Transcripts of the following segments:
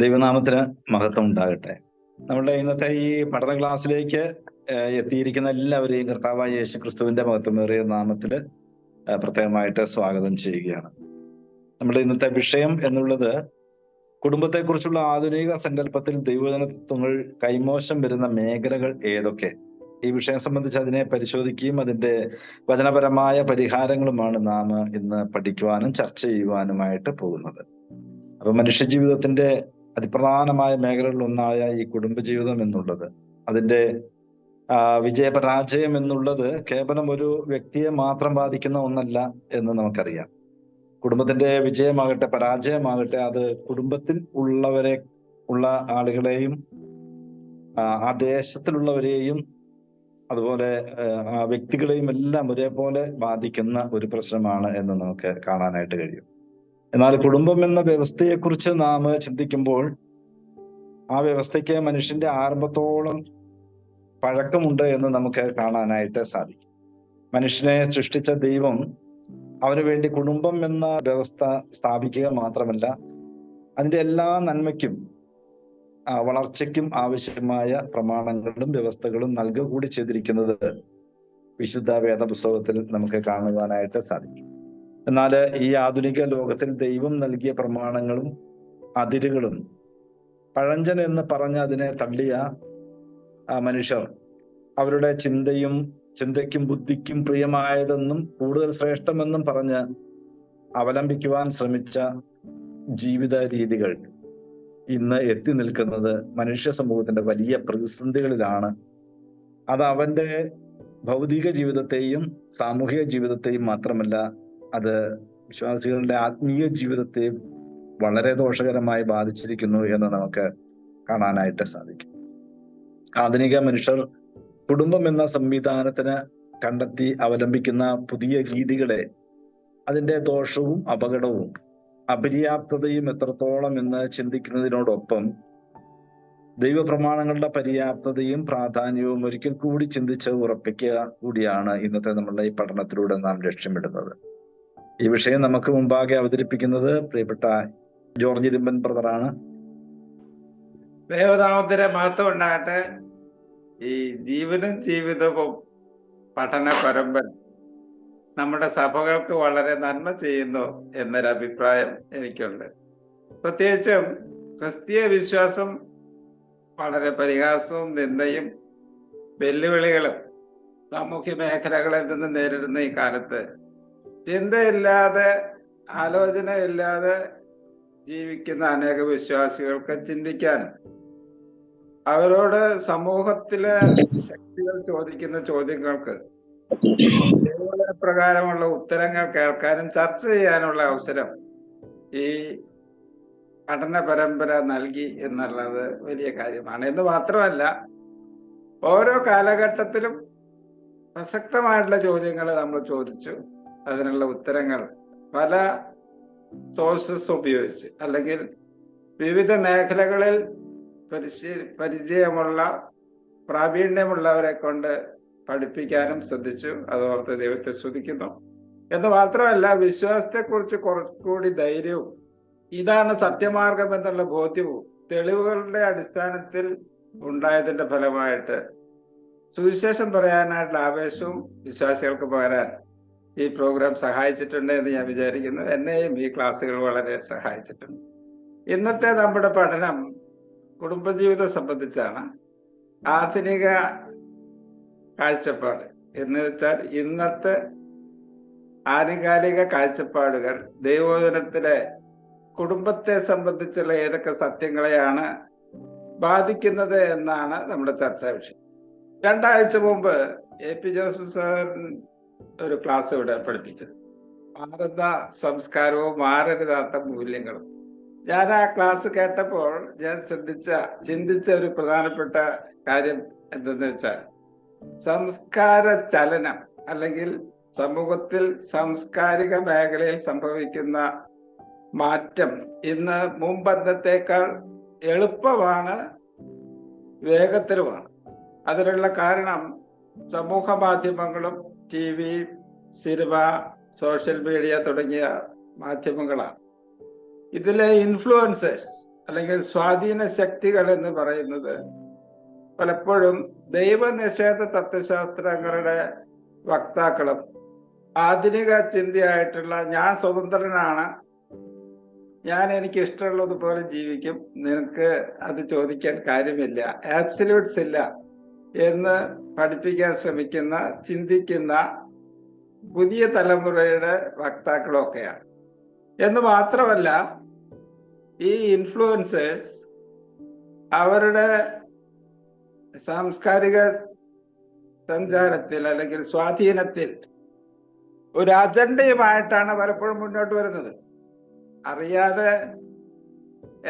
ദൈവനാമത്തിന് മഹത്വം ഉണ്ടാകട്ടെ. നമ്മുടെ ഇന്നത്തെ ഈ പഠന ക്ലാസ്സിലേക്ക് എത്തിയിരിക്കുന്ന എല്ലാവരെയും കർത്താവായ യേശു ക്രിസ്തുവിന്റെ മഹത്വമേറിയ നാമത്തില് പ്രത്യേകമായിട്ട് സ്വാഗതം ചെയ്യുകയാണ്. നമ്മുടെ ഇന്നത്തെ വിഷയം എന്നുള്ളത് കുടുംബത്തെക്കുറിച്ചുള്ള ആധുനിക സങ്കല്പത്തിൽ ദൈവജന തത്വങ്ങൾ കൈമോശം വരുന്ന മേഖലകൾ ഏതൊക്കെ? ഈ വിഷയം സംബന്ധിച്ച് അതിനെ പരിശോധിക്കുകയും അതിന്റെ വചനപരമായ പരിഹാരങ്ങളുമാണ് നാം ഇന്ന് പഠിക്കുവാനും ചർച്ച ചെയ്യുവാനുമായിട്ട് പോകുന്നത്. അപ്പൊ മനുഷ്യജീവിതത്തിന്റെ അതിപ്രധാനമായ മേഖലകളിൽ ഒന്നായ ഈ കുടുംബജീവിതം എന്നുള്ളത്, അതിന്റെ വിജയപരാജയം എന്നുള്ളത് കേവലം ഒരു വ്യക്തിയെ മാത്രം ബാധിക്കുന്ന ഒന്നല്ല എന്ന് നമുക്കറിയാം. കുടുംബത്തിന്റെ വിജയമാകട്ടെ പരാജയമാകട്ടെ അത് കുടുംബത്തിൽ ഉള്ള ആളുകളെയും ആ ദേശത്തിലുള്ളവരെയും അതുപോലെ ആ വ്യക്തികളെയും എല്ലാം ഒരേപോലെ ബാധിക്കുന്ന ഒരു പ്രശ്നമാണ് എന്ന് നമുക്ക് കാണാനായിട്ട് കഴിയും. എന്നാൽ കുടുംബം എന്ന വ്യവസ്ഥയെക്കുറിച്ച് നാം ചിന്തിക്കുമ്പോൾ ആ വ്യവസ്ഥയ്ക്ക് മനുഷ്യന്റെ ആരംഭത്തോളം പഴക്കമുണ്ട് എന്ന് നമുക്ക് കാണാനായിട്ട് സാധിക്കും. മനുഷ്യനെ സൃഷ്ടിച്ച ദൈവം അവന് വേണ്ടി കുടുംബം എന്ന വ്യവസ്ഥ സ്ഥാപിക്കുക മാത്രമല്ല, അതിന്റെ എല്ലാ നന്മയ്ക്കും വളർച്ചയ്ക്കും ആവശ്യമായ പ്രമാണങ്ങളും വ്യവസ്ഥകളും നൽകുക കൂടി ചെയ്തിരിക്കുന്നത് വിശുദ്ധ വേദപുസ്തകത്തിൽ നമുക്ക് കാണുവാനായിട്ട് സാധിക്കും. എന്നാൽ ഈ ആധുനിക ലോകത്തിൽ ദൈവം നൽകിയ പ്രമാണങ്ങളും അതിരുകളും പഴഞ്ചൻ എന്ന് പറഞ്ഞ് അതിനെ തള്ളിയ മനുഷ്യർ അവരുടെ ചിന്തയ്ക്കും ബുദ്ധിക്കും പ്രിയമായതെന്നും കൂടുതൽ ശ്രേഷ്ഠമെന്നും പറഞ്ഞ് അവലംബിക്കുവാൻ ശ്രമിച്ച ജീവിത രീതികൾ ഇന്ന് എത്തി നിൽക്കുന്നത് മനുഷ്യ സമൂഹത്തിന്റെ വലിയ പ്രതിസന്ധികളിലാണ്. അത് അവന്റെ ഭൗതിക ജീവിതത്തെയും സാമൂഹിക ജീവിതത്തെയും മാത്രമല്ല, അത് വിശ്വാസികളുടെ ആത്മീയ ജീവിതത്തെയും വളരെ ദോഷകരമായി ബാധിച്ചിരിക്കുന്നു എന്ന് നമുക്ക് കാണാനായിട്ട് സാധിക്കും. ആധുനിക മനുഷ്യർ കുടുംബം എന്ന സംവിധാനത്തിന് കണ്ടെത്തി അവലംബിക്കുന്ന പുതിയ രീതികളെ അതിന്റെ ദോഷവും അപകടവും അപര്യാപ്തതയും എത്രത്തോളം എന്ന് ചിന്തിക്കുന്നതിനോടൊപ്പം ദൈവപ്രമാണങ്ങളുടെ പര്യാപ്തതയും പ്രാധാന്യവും ഒരിക്കൽ കൂടി ചിന്തിച്ച് ഉറപ്പിക്കുക കൂടിയാണ് ഇന്നത്തെ നമ്മളുടെ ഈ പഠനത്തിലൂടെ നാം ലക്ഷ്യമിടുന്നത്. ഈ വിഷയം നമുക്ക് മുമ്പാകെ അവതരിപ്പിക്കുന്നത് പ്രിയപ്പെട്ട ജോർജ് ഇരുമ്പൻ ബ്രദറാണ്. ദൈവനാമത്തിന് മഹത്വം ഉണ്ടാകട്ടെ. ഈ ജീവനും ജീവിതവും പഠന പരമ്പര നമ്മുടെ സഭകൾക്ക് വളരെ നന്മ ചെയ്യുന്നു എന്നൊരു അഭിപ്രായം എനിക്കുണ്ട്. പ്രത്യേകിച്ചും ക്രിസ്തീയ വിശ്വാസം വളരെ പരിഹാസവും നിന്ദയും വെല്ലുവിളികളും സാമൂഹ്യ മേഖലകളിൽ നിന്ന് നേരിടുന്ന ഈ കാലത്ത് ചിന്തയില്ലാതെ ആലോചനയില്ലാതെ ജീവിക്കുന്ന അനേക വിശ്വാസികൾക്ക് ചിന്തിക്കാനും അവരോട് സമൂഹത്തിലെ ശക്തികൾ ചോദിക്കുന്ന ചോദ്യങ്ങൾക്ക് പ്രകാരമുള്ള ഉത്തരങ്ങൾ കേൾക്കാനും ചർച്ച ചെയ്യാനുള്ള അവസരം ഈ പഠന പരമ്പര നൽകി എന്നുള്ളത് വലിയ കാര്യമാണ്. എന്ന് മാത്രമല്ല, ഓരോ കാലഘട്ടത്തിലും പ്രസക്തമായിട്ടുള്ള ചോദ്യങ്ങൾ നമ്മൾ ചോദിച്ചു അതിനുള്ള ഉത്തരങ്ങൾ പല സോഴ്സസ് ഉപയോഗിച്ച് അല്ലെങ്കിൽ വിവിധ മേഖലകളിൽ പരിചയമുള്ള പ്രാവീണ്യമുള്ളവരെ കൊണ്ട് പഠിപ്പിക്കാനും ശ്രദ്ധിച്ചു. അതോർത്ത് ദൈവത്തെ സ്തുതിക്കുന്നു. എന്ന് മാത്രമല്ല, വിശ്വാസത്തെക്കുറിച്ച് കുറച്ചുകൂടി ധൈര്യവും ഇതാണ് സത്യമാർഗം എന്നുള്ള ബോധ്യവും തെളിവുകളുടെ അടിസ്ഥാനത്തിൽ ഉണ്ടായതിന്റെ ഫലമായിട്ട് സുവിശേഷം പറയാനായിട്ടുള്ള ആവേശവും വിശ്വാസികൾക്ക് പകരാൻ ഈ പ്രോഗ്രാം സഹായിച്ചിട്ടുണ്ട് എന്ന് ഞാൻ വിചാരിക്കുന്നു. എന്നെയും ഈ ക്ലാസ്സുകൾ വളരെ സഹായിച്ചിട്ടുണ്ട്. ഇന്നത്തെ നമ്മുടെ പഠനം കുടുംബജീവിതം സംബന്ധിച്ചാണ്. ആധുനിക കാഴ്ചപ്പാട് എന്ന് വെച്ചാൽ ഇന്നത്തെ ആനുകാലിക കാഴ്ചപ്പാടുകൾ ദൈവവചനത്തിലെ കുടുംബത്തെ സംബന്ധിച്ചുള്ള ഏതൊക്കെ സത്യങ്ങളെയാണ് ബാധിക്കുന്നത് എന്നാണ് നമ്മുടെ ചർച്ചാ വിഷയം. 2 ആഴ്ച മുമ്പ് AP ജോസഫ് സാർ ഒരു ക്ലാസ് ഇവിടെ പഠിപ്പിച്ചത് ഭാരത സംസ്കാരവും മാറരുതാത്ത മൂല്യങ്ങളും. ഞാൻ ആ ക്ലാസ് കേട്ടപ്പോൾ ഞാൻ ചിന്തിച്ച ഒരു പ്രധാനപ്പെട്ട കാര്യം എന്തെന്ന് വെച്ചാൽ, സംസ്കാര ചലനം അല്ലെങ്കിൽ സമൂഹത്തിൽ സാംസ്കാരിക മേഖലയിൽ സംഭവിക്കുന്ന മാറ്റം ഇന്ന് മുമ്പത്തേക്കാൾ എളുപ്പമാണ്, വേഗത്തിലുമാണ്. അതിനുള്ള കാരണം സമൂഹ മാധ്യമങ്ങളും TV, സിനിമ, സോഷ്യൽ മീഡിയ തുടങ്ങിയ മാധ്യമങ്ങളാണ്. ഇതിലെ ഇൻഫ്ലുവൻസേഴ്സ് അല്ലെങ്കിൽ സ്വാധീന ശക്തികൾ എന്ന് പറയുന്നത് പലപ്പോഴും ദൈവനിഷേധ തത്വശാസ്ത്രങ്ങളുടെ വക്താക്കളും ആധുനിക ചിന്തയായിട്ടുള്ള ഞാൻ സ്വതന്ത്രനാണ്, ഞാൻ എനിക്ക് ഇഷ്ടമുള്ളതുപോലെ ജീവിക്കും, നിനക്ക് അത് ചോദിക്കാൻ കാര്യമില്ല, ആബ്സല്യൂട്ട്സ് ഇല്ല എന്ന് പഠിപ്പിക്കാൻ ശ്രമിക്കുന്ന ചിന്തിക്കുന്ന പുതിയ തലമുറയുടെ വക്താക്കളൊക്കെയാണ്. എന്ന് മാത്രമല്ല, ഈ ഇൻഫ്ലുവൻസേഴ്സ് അവരുടെ സാംസ്കാരിക സഞ്ചാരത്തിൽ അല്ലെങ്കിൽ സ്വാധീനത്തിൽ ഒരു അജണ്ടയുമായിട്ടാണ് പലപ്പോഴും മുന്നോട്ട് വരുന്നത്. അറിയാതെ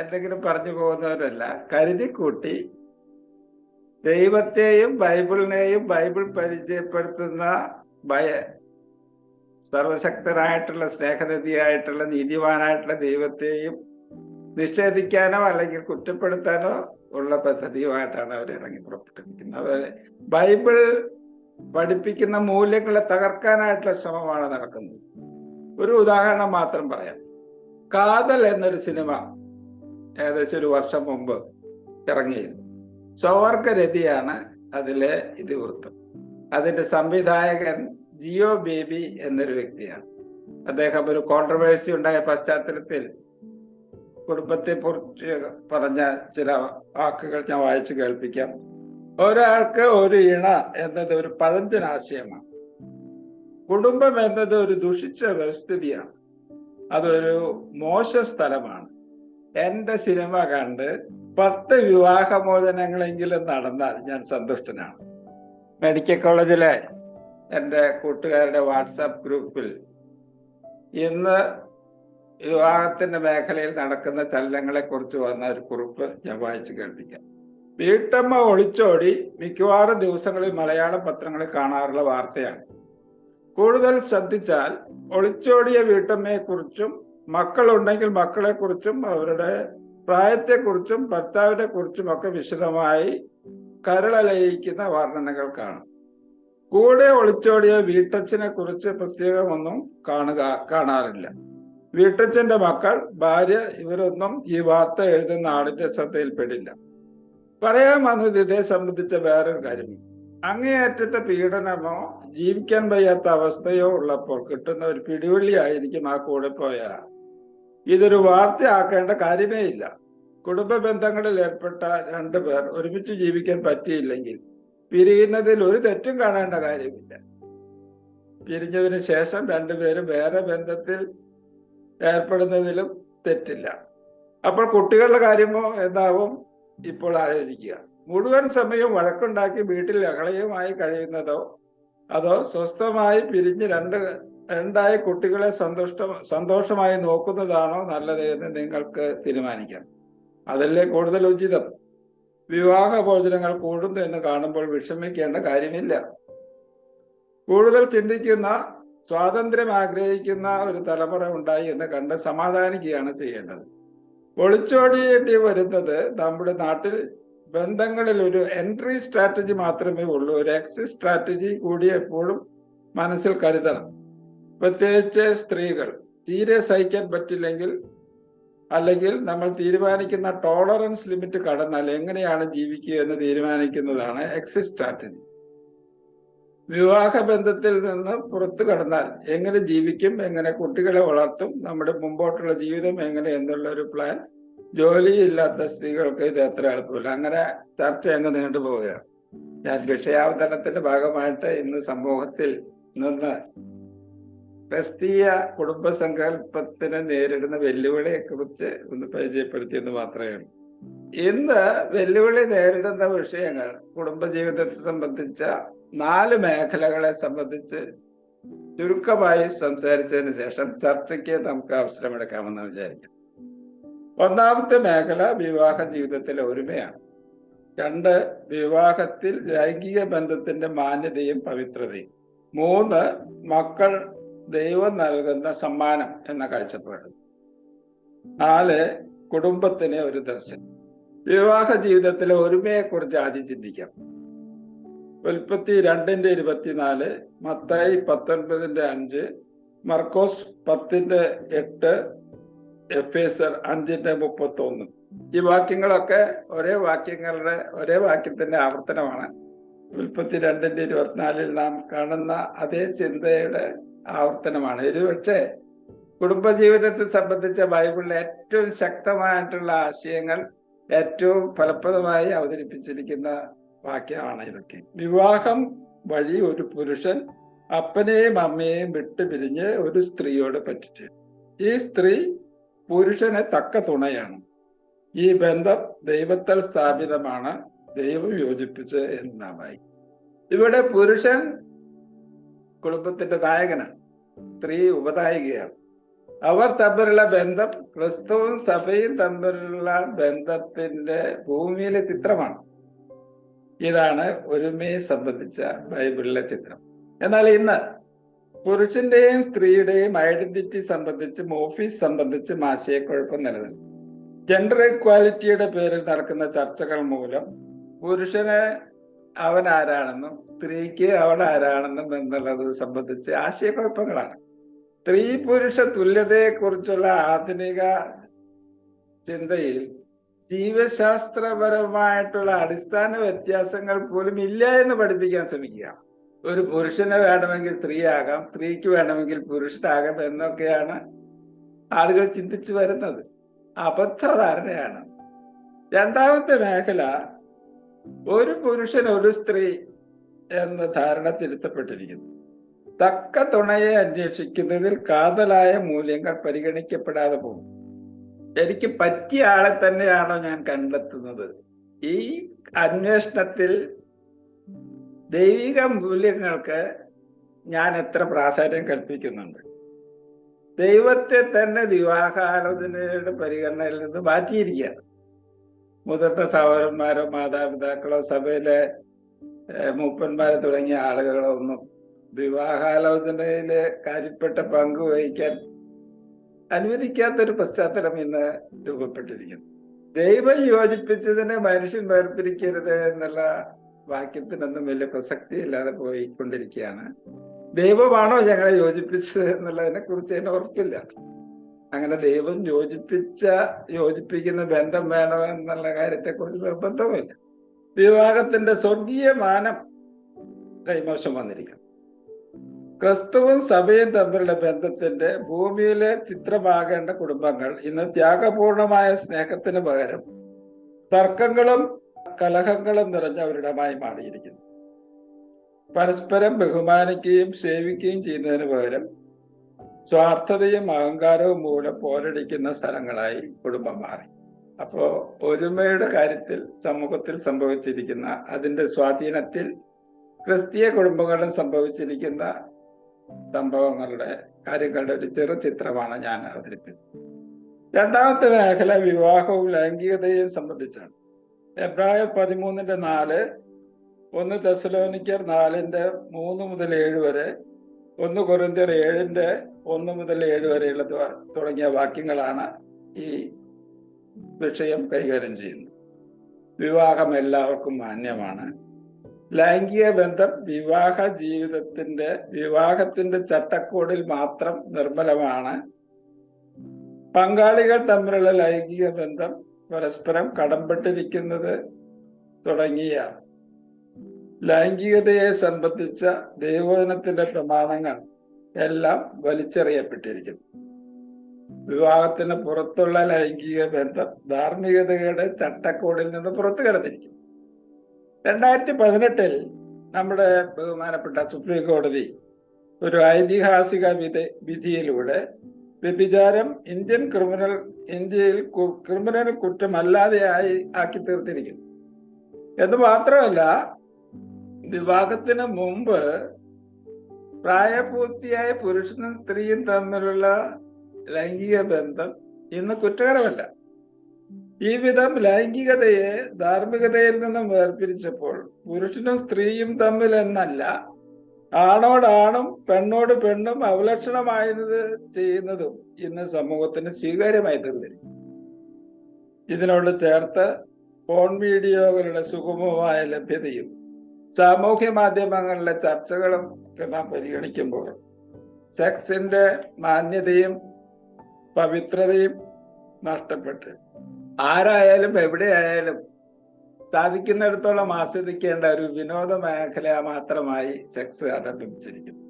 എന്തെങ്കിലും പറഞ്ഞു പോകുന്നവരല്ല, കരുതിക്കൂട്ടി ദൈവത്തെയും ബൈബിളിനെയും ബൈബിൾ പരിചയപ്പെടുത്തുന്ന സർവശക്തനായിട്ടുള്ള സ്നേഹനിധിയായിട്ടുള്ള നീതിമാനായിട്ടുള്ള ദൈവത്തെയും നിഷേധിക്കാനോ അല്ലെങ്കിൽ കുറ്റപ്പെടുത്താനോ ഉള്ള പദ്ധതിയുമായിട്ടാണ് അവർ ഇറങ്ങി പുറപ്പെട്ടിരിക്കുന്നത്. അവർ ബൈബിൾ പഠിപ്പിക്കുന്ന മൂല്യങ്ങളെ തകർക്കാനായിട്ടുള്ള ശ്രമമാണ് നടക്കുന്നത്. ഒരു ഉദാഹരണം മാത്രം പറയാം. കാതൽ എന്നൊരു സിനിമ ഏകദേശം ഒരു വർഷം മുമ്പ് ഇറങ്ങിയിരുന്നു. സ്വവർഗരതിയാണ് അതിലെ ഇതിവൃത്തം. അതിന്റെ സംവിധായകൻ ജിയോ ബേബി എന്നൊരു വ്യക്തിയാണ്. അദ്ദേഹം ഒരു കോൺട്രവേഴ്സി ഉണ്ടായ പശ്ചാത്തലത്തിൽ കുടുംബത്തെ കുറിച്ച് പറഞ്ഞ ചില വാക്കുകൾ ഞാൻ വായിച്ചു കേൾപ്പിക്കാം. ഒരാൾക്ക് ഒരു ഇണ എന്നത് ഒരു പഴഞ്ചൻ ആശയമാണ്. കുടുംബം എന്നത് ഒരു ദുഷിച്ച വ്യവസ്ഥിതിയാണ്. അതൊരു മോശ സ്ഥലമാണ്. എന്റെ സിനിമ കണ്ട് 10 വിവാഹമോചനങ്ങളെങ്കിലും നടന്നാൽ ഞാൻ സന്തുഷ്ടനാണ്. മെഡിക്കൽ കോളേജിലെ എൻ്റെ കൂട്ടുകാരുടെ വാട്സാപ്പ് ഗ്രൂപ്പിൽ ഇന്ന് വിവാഹത്തിന്റെ മേഖലയിൽ നടക്കുന്ന ചലനങ്ങളെ കുറിച്ച് വന്ന ഒരു കുറിപ്പ് ഞാൻ വായിച്ചു കേൾപ്പിക്കാം. വീട്ടമ്മ ഒളിച്ചോടി മിക്കവാറും ദിവസങ്ങളിൽ മലയാള പത്രങ്ങളിൽ കാണാറുള്ള വാർത്തയാണ്. കൂടുതൽ ശ്രദ്ധിച്ചാൽ ഒളിച്ചോടിയ വീട്ടമ്മയെക്കുറിച്ചും മക്കളുണ്ടെങ്കിൽ മക്കളെക്കുറിച്ചും അവരുടെ പ്രായത്തെക്കുറിച്ചും ഭർത്താവിനെ കുറിച്ചും ഒക്കെ വിശദമായി കരളലയിക്കുന്ന വർണ്ണനകൾ കാണും. കൂടെ ഒളിച്ചോടിയ വീട്ടച്ഛനെ കുറിച്ച് പ്രത്യേകമൊന്നും കാണാറില്ല. വീട്ടച്ഛന്റെ മക്കൾ, ഭാര്യ ഇവരൊന്നും ഈ വാർത്ത എഴുതുന്ന ആളിന്റെ ശ്രദ്ധയിൽപ്പെടില്ല. പറയാൻ വന്നത് ഇതേ സംബന്ധിച്ച വേറൊരു കാര്യം. അങ്ങേയറ്റത്തെ പീഡനമോ ജീവിക്കാൻ വയ്യാത്ത അവസ്ഥയോ ഉള്ളപ്പോൾ കിട്ടുന്ന ഒരു പിടിവള്ളിയായിരിക്കും ആ കൂടെ പോയ. ഇതൊരു വാർത്തയാക്കേണ്ട കാര്യമേ ഇല്ല. കുടുംബ ബന്ധങ്ങളിൽ ഏർപ്പെട്ട 2 പേർ ഒരുമിച്ച് ജീവിക്കാൻ പറ്റിയില്ലെങ്കിൽ പിരിയുന്നതിൽ ഒരു തെറ്റും കാണേണ്ട കാര്യമില്ല. പിരിഞ്ഞതിന് ശേഷം 2 പേരും വേറെ ബന്ധത്തിൽ ഏർപ്പെടുന്നതിലും തെറ്റില്ല. അപ്പോൾ കുട്ടികളുടെ കാര്യമോ എന്താവും ഇപ്പോൾ ആലോചിക്കുക. മുഴുവൻ സമയവും വഴക്കുണ്ടാക്കി വീട്ടിൽ അകളയുമായി കഴിയുന്നതോ അതോ സ്വസ്ഥമായി പിരിഞ്ഞ് രണ്ടായി കുട്ടികളെ സന്തോഷമായി നോക്കുന്നതാണോ നല്ലത് എന്ന് നിങ്ങൾക്ക് തീരുമാനിക്കാം. അതല്ലേ കൂടുതൽ ഉചിതം. വിവാഹ ഭോജനങ്ങൾ കൂടുന്നു എന്ന് കാണുമ്പോൾ വിഷമിക്കേണ്ട കാര്യമില്ല. കൂടുതൽ ചിന്തിക്കുന്ന, സ്വാതന്ത്ര്യം ആഗ്രഹിക്കുന്ന ഒരു തലമുറ ഉണ്ടായി എന്ന് കണ്ട് സമാധാനിക്കുകയാണ് ചെയ്യേണ്ടത്. ഒളിച്ചോടിയേണ്ടി വരുന്നത് നമ്മുടെ നാട്ടിൽ ബന്ധങ്ങളിൽ ഒരു എൻട്രി സ്ട്രാറ്റജി മാത്രമേ ഉള്ളൂ. ഒരു എക്സിറ്റ് സ്ട്രാറ്റജി കൂടി എപ്പോഴും മനസ്സിൽ കരുതണം. പ്രത്യേകിച്ച് സ്ത്രീകൾ തീരെ സഹിക്കാൻ പറ്റില്ലെങ്കിൽ അല്ലെങ്കിൽ നമ്മൾ തീരുമാനിക്കുന്ന ടോളറൻസ് ലിമിറ്റ് കടന്നാൽ എങ്ങനെയാണ് ജീവിക്കുക എന്ന് തീരുമാനിക്കുന്നതാണ് എക്സിറ്റ് സ്ട്രാറ്റജി. വിവാഹ ബന്ധത്തിൽ നിന്ന് പുറത്തു കടന്നാൽ എങ്ങനെ ജീവിക്കും, എങ്ങനെ കുട്ടികളെ വളർത്തും, നമ്മുടെ മുമ്പോട്ടുള്ള ജീവിതം എങ്ങനെ എന്നുള്ള ഒരു പ്ലാൻ ജോലിയില്ലാത്ത സ്ത്രീകൾക്ക് ഇത് എത്ര എളുപ്പമില്ല. അങ്ങനെ ചർച്ച അങ്ങ് നീണ്ടുപോവുകയാണ്. ഞാൻ വിഷയാവതരണത്തിന്റെ ഭാഗമായിട്ട് ഇന്ന് സമൂഹത്തിൽ നിന്ന് ക്രിസ്തീയ കുടുംബസങ്കല്പത്തിന് നേരിടുന്ന വെല്ലുവിളിയെ കുറിച്ച് ഒന്ന് പരിചയപ്പെടുത്തിയെന്ന് മാത്രമേ ഉള്ളൂ. ഇന്ന് വെല്ലുവിളി നേരിടുന്ന വിഷയങ്ങൾ കുടുംബജീവിതത്തെ സംബന്ധിച്ച 4 മേഖലകളെ സംബന്ധിച്ച് ചുരുക്കമായി സംസാരിച്ചതിന് ശേഷം ചർച്ചയ്ക്ക് നമുക്ക് അവസരമെടുക്കാമെന്ന് വിചാരിക്കാം. 1ാമത്തെ മേഖല വിവാഹ ജീവിതത്തിലെ ഒരുമയാണ്. 2 വിവാഹത്തിൽ ലൈംഗിക ബന്ധത്തിന്റെ മാന്യതയും പവിത്രതയും. 3 മക്കൾ ദൈവം നൽകുന്ന സമ്മാനം എന്ന കാഴ്ചപ്പാട്. 4 കുടുംബത്തിന് ഒരു ദർശനം. വിവാഹ ജീവിതത്തിലെ ഒരുമയെക്കുറിച്ച് ആദ്യം ചിന്തിക്കാം. ഉൽപ്പത്തി 2:24, മത്തായി 19:5, മർക്കോസ് 10:8, എഫേസർ 5:31. ഈ വാക്യങ്ങളൊക്കെ ഒരേ വാക്യത്തിന്റെ ആവർത്തനമാണ്. ഉൽപ്പത്തി 2:24 നാം കാണുന്ന അതേ ചിന്തയുടെ ആവർത്തനമാണ്. ഒരുപക്ഷെ കുടുംബജീവിതത്തെ സംബന്ധിച്ച ബൈബിളിലെ ഏറ്റവും ശക്തമായിട്ടുള്ള ആശയങ്ങൾ ഏറ്റവും ഫലപ്രദമായി അവതരിപ്പിച്ചിരിക്കുന്ന വാക്യമാണ് ഇതൊക്കെ. വിവാഹം വഴി ഒരു പുരുഷൻ അപ്പനെയും അമ്മയെയും വിട്ടുപിരിഞ്ഞ് ഒരു സ്ത്രീയോട് പറ്റിച്ചു. ഈ സ്ത്രീ പുരുഷന് തക്ക തുണയാണ്. ഈ ബന്ധം ദൈവത്താൽ സ്ഥാപിതമാണ്, ദൈവം യോജിപ്പിച്ച് എന്നായി. ഇവിടെ പുരുഷൻ കുടുംബത്തിന്റെ നായകനാണ്, സ്ത്രീ ഉപനായികയാണ്. അവർ തമ്മിലുള്ള ബന്ധം ക്രിസ്തുവും സഭയും തമ്മിലുള്ള ബന്ധത്തിന്റെ ഭൂമിയിലെ ചിത്രമാണ്. ഇതാണ് ഒരുമയെ സംബന്ധിച്ച ബൈബിളിലെ ചിത്രം. എന്നാൽ ഇന്ന് പുരുഷന്റെയും സ്ത്രീയുടെയും ഐഡന്റിറ്റി സംബന്ധിച്ചും ഓഫീസ് സംബന്ധിച്ചും ആശയക്കുഴപ്പം നിലനിൽക്കും. ജെൻഡർ ഇക്വാലിറ്റിയുടെ പേരിൽ നടക്കുന്ന ചർച്ചകൾ മൂലം പുരുഷന് അവൻ ആരാണെന്നും സ്ത്രീക്ക് അവൾ ആരാണെന്നും എന്നുള്ളത് സംബന്ധിച്ച് ആശയക്കുഴപ്പങ്ങളാണ്. സ്ത്രീ പുരുഷ തുല്യതയെക്കുറിച്ചുള്ള ആധുനിക ചിന്തയിൽ ജീവശാസ്ത്രപരമായിട്ടുള്ള അടിസ്ഥാന വ്യത്യാസങ്ങൾ പോലും ഇല്ല എന്ന് പഠിപ്പിക്കാൻ ശ്രമിക്കുക. ഒരു പുരുഷന് വേണമെങ്കിൽ സ്ത്രീയാകാം, സ്ത്രീക്ക് വേണമെങ്കിൽ പുരുഷനാകാം എന്നൊക്കെയാണ് ആളുകൾ ചിന്തിച്ചു വരുന്നത്. അബദ്ധധാരണയാണ്. രണ്ടാമത്തെ മേഖല, ഒരു പുരുഷൻ ഒരു സ്ത്രീ എന്ന ധാരണ തിരുത്തപ്പെട്ടിരിക്കുന്നു. തക്ക തുണയെ അന്വേഷിക്കുന്നതിൽ കാതലായ മൂല്യങ്ങൾ പരിഗണിക്കപ്പെടാതെ പോകും. എനിക്ക് പറ്റിയ ആളെ തന്നെയാണോ ഞാൻ കണ്ടെത്തുന്നത്? ഈ അന്വേഷണത്തിൽ ദൈവിക മൂല്യങ്ങൾക്ക് ഞാൻ എത്ര പ്രാധാന്യം കൽപ്പിക്കുന്നുണ്ട്? ദൈവത്തെ തന്നെ വിവാഹാലോചനയുടെ പരിഗണനയിൽ നിന്ന് മാറ്റിയിരിക്കുകയാണ്. മുതിർന്ന സഹോദരന്മാരോ മാതാപിതാക്കളോ സഭയിലെ മൂപ്പന്മാരോ തുടങ്ങിയ ആളുകളോ ഒന്നും വിവാഹാലോചനയില് കാര്യപ്പെട്ട പങ്ക് വഹിക്കാൻ അനുവദിക്കാത്തൊരു പശ്ചാത്തലം ഇന്ന് രൂപപ്പെട്ടിരിക്കുന്നു. ദൈവം യോജിപ്പിച്ചതിനെ മനുഷ്യൻ വേർപിരിക്കരുത് എന്നുള്ള വാക്യത്തിനൊന്നും വലിയ പ്രസക്തിയില്ലാതെ പോയിക്കൊണ്ടിരിക്കുകയാണ്. ദൈവമാണോ ഞങ്ങളെ യോജിപ്പിച്ചത് എന്നുള്ളതിനെ കുറിച്ച് അതിന് ഉറപ്പില്ല. അങ്ങനെ ദൈവം യോജിപ്പിക്കുന്ന ബന്ധം വേണോ എന്നുള്ള കാര്യത്തെക്കുറിച്ച് നിർബന്ധവുമില്ല. വിവാഹത്തിന്റെ സ്വർഗീയ മാനം കൈമോശം വന്നിരിക്കുന്നു. ക്രിസ്തുവും സഭയും തമ്മിലുള്ള ബന്ധത്തിന്റെ ഭൂമിയിലെ ചിത്രമാകേണ്ട കുടുംബങ്ങൾ ഇന്ന് ത്യാഗപൂർണമായ സ്നേഹത്തിന് പകരം തർക്കങ്ങളും കലഹങ്ങളും നിറഞ്ഞ ഒരിടമായി മാറിയിരിക്കുന്നു. പരസ്പരം ബഹുമാനിക്കുകയും സേവിക്കുകയും ചെയ്യുന്നതിന് പകരം സ്വാർത്ഥതയും അഹങ്കാരവും മൂലം പോരടിക്കുന്ന സ്ഥലങ്ങളായി കുടുംബം മാറി. അപ്പോ ഒരുമയുടെ കാര്യത്തിൽ സമൂഹത്തിൽ സംഭവിച്ചിരിക്കുന്ന അതിന്റെ സ്വാധീനത്തിൽ ക്രിസ്തീയ കുടുംബങ്ങളിലും സംഭവിച്ചിരിക്കുന്ന സംഭവങ്ങളുടെ കാര്യങ്ങളുടെ ഒരു ചെറു ചിത്രമാണ് ഞാൻ അവതരിപ്പിച്ചത്. രണ്ടാമത്തെ മേഖല വിവാഹവും ലൈംഗികതയും സംബന്ധിച്ചാണ്. എബ്രായർ 13:4, 1 തെസ്സലോനിക്കർ 4:3-7 വരെ, 1 കൊരിന്ത്യർ 7:1-7 വരെയുള്ള തുടങ്ങിയ വാക്യങ്ങളാണ് ഈ വിഷയം കൈകാര്യം ചെയ്യുന്നത്. വിവാഹം എല്ലാവർക്കും മാന്യമാണ്. ലൈംഗിക ബന്ധം വിവാഹത്തിന്റെ ചട്ടക്കൂടിൽ മാത്രം നിർമ്മലമാണ്. പങ്കാളികൾ തമ്മിലുള്ള ലൈംഗിക ബന്ധം പരസ്പരം കടംപെട്ടിരിക്കുന്നത് തുടങ്ങിയ ലൈംഗികതയെ സംബന്ധിച്ച ദൈവവചനത്തിന്റെ പ്രമാണങ്ങൾ എല്ലാം വലിച്ചെറിയപ്പെട്ടിരിക്കുന്നു. വിവാഹത്തിന് പുറത്തുള്ള ലൈംഗിക ബന്ധം ധാർമ്മികതയുടെ ചട്ടക്കൂടിൽ നിന്ന് പുറത്തു കിടന്നിരിക്കുന്നു. 2018 നമ്മുടെ ബഹുമാനപ്പെട്ട സുപ്രീം കോടതി ഒരു ഐതിഹാസിക വിധിയിലൂടെ വ്യഭിചാരം ഇന്ത്യയിൽ ക്രിമിനൽ കുറ്റമല്ലാതെ ആക്കി തീർത്തിരിക്കുന്നു. എന്ന് മാത്രമല്ല, വിവാഹത്തിന് മുമ്പ് പ്രായപൂർത്തിയായ പുരുഷനും സ്ത്രീയും തമ്മിലുള്ള ലൈംഗിക ബന്ധം ഇന്ന് കുറ്റകരമല്ല. ഈ വിധം ലൈംഗികതയെ ധാർമ്മികതയിൽ നിന്നും വേർപിരിച്ചപ്പോൾ പുരുഷനും സ്ത്രീയും തമ്മിൽ എന്നല്ല, ആണോടാണും പെണ്ണോട് പെണ്ണും അവലക്ഷണമായത് ചെയ്യുന്നതും ഇന്ന് സമൂഹത്തിന് സ്വീകാര്യമായി തീർന്നിരിക്കും. ഇതിനോട് ചേർത്ത് ഫോൺ വീഡിയോകളുടെ സുഗമമായ ലഭ്യതയും സാമൂഹ്യ മാധ്യമങ്ങളിലെ ചർച്ചകളും ഒക്കെ നാം പരിഗണിക്കുമ്പോൾ സെക്സിന്റെ മാന്യതയും പവിത്രതയും നഷ്ടപ്പെട്ട് ആരായാലും എവിടെയായാലും സാധിക്കുന്നിടത്തോളം ആസ്വദിക്കേണ്ട ഒരു വിനോദ മേഖല മാത്രമായി സെക്സ് അവലംബിച്ചിരിക്കുന്നു.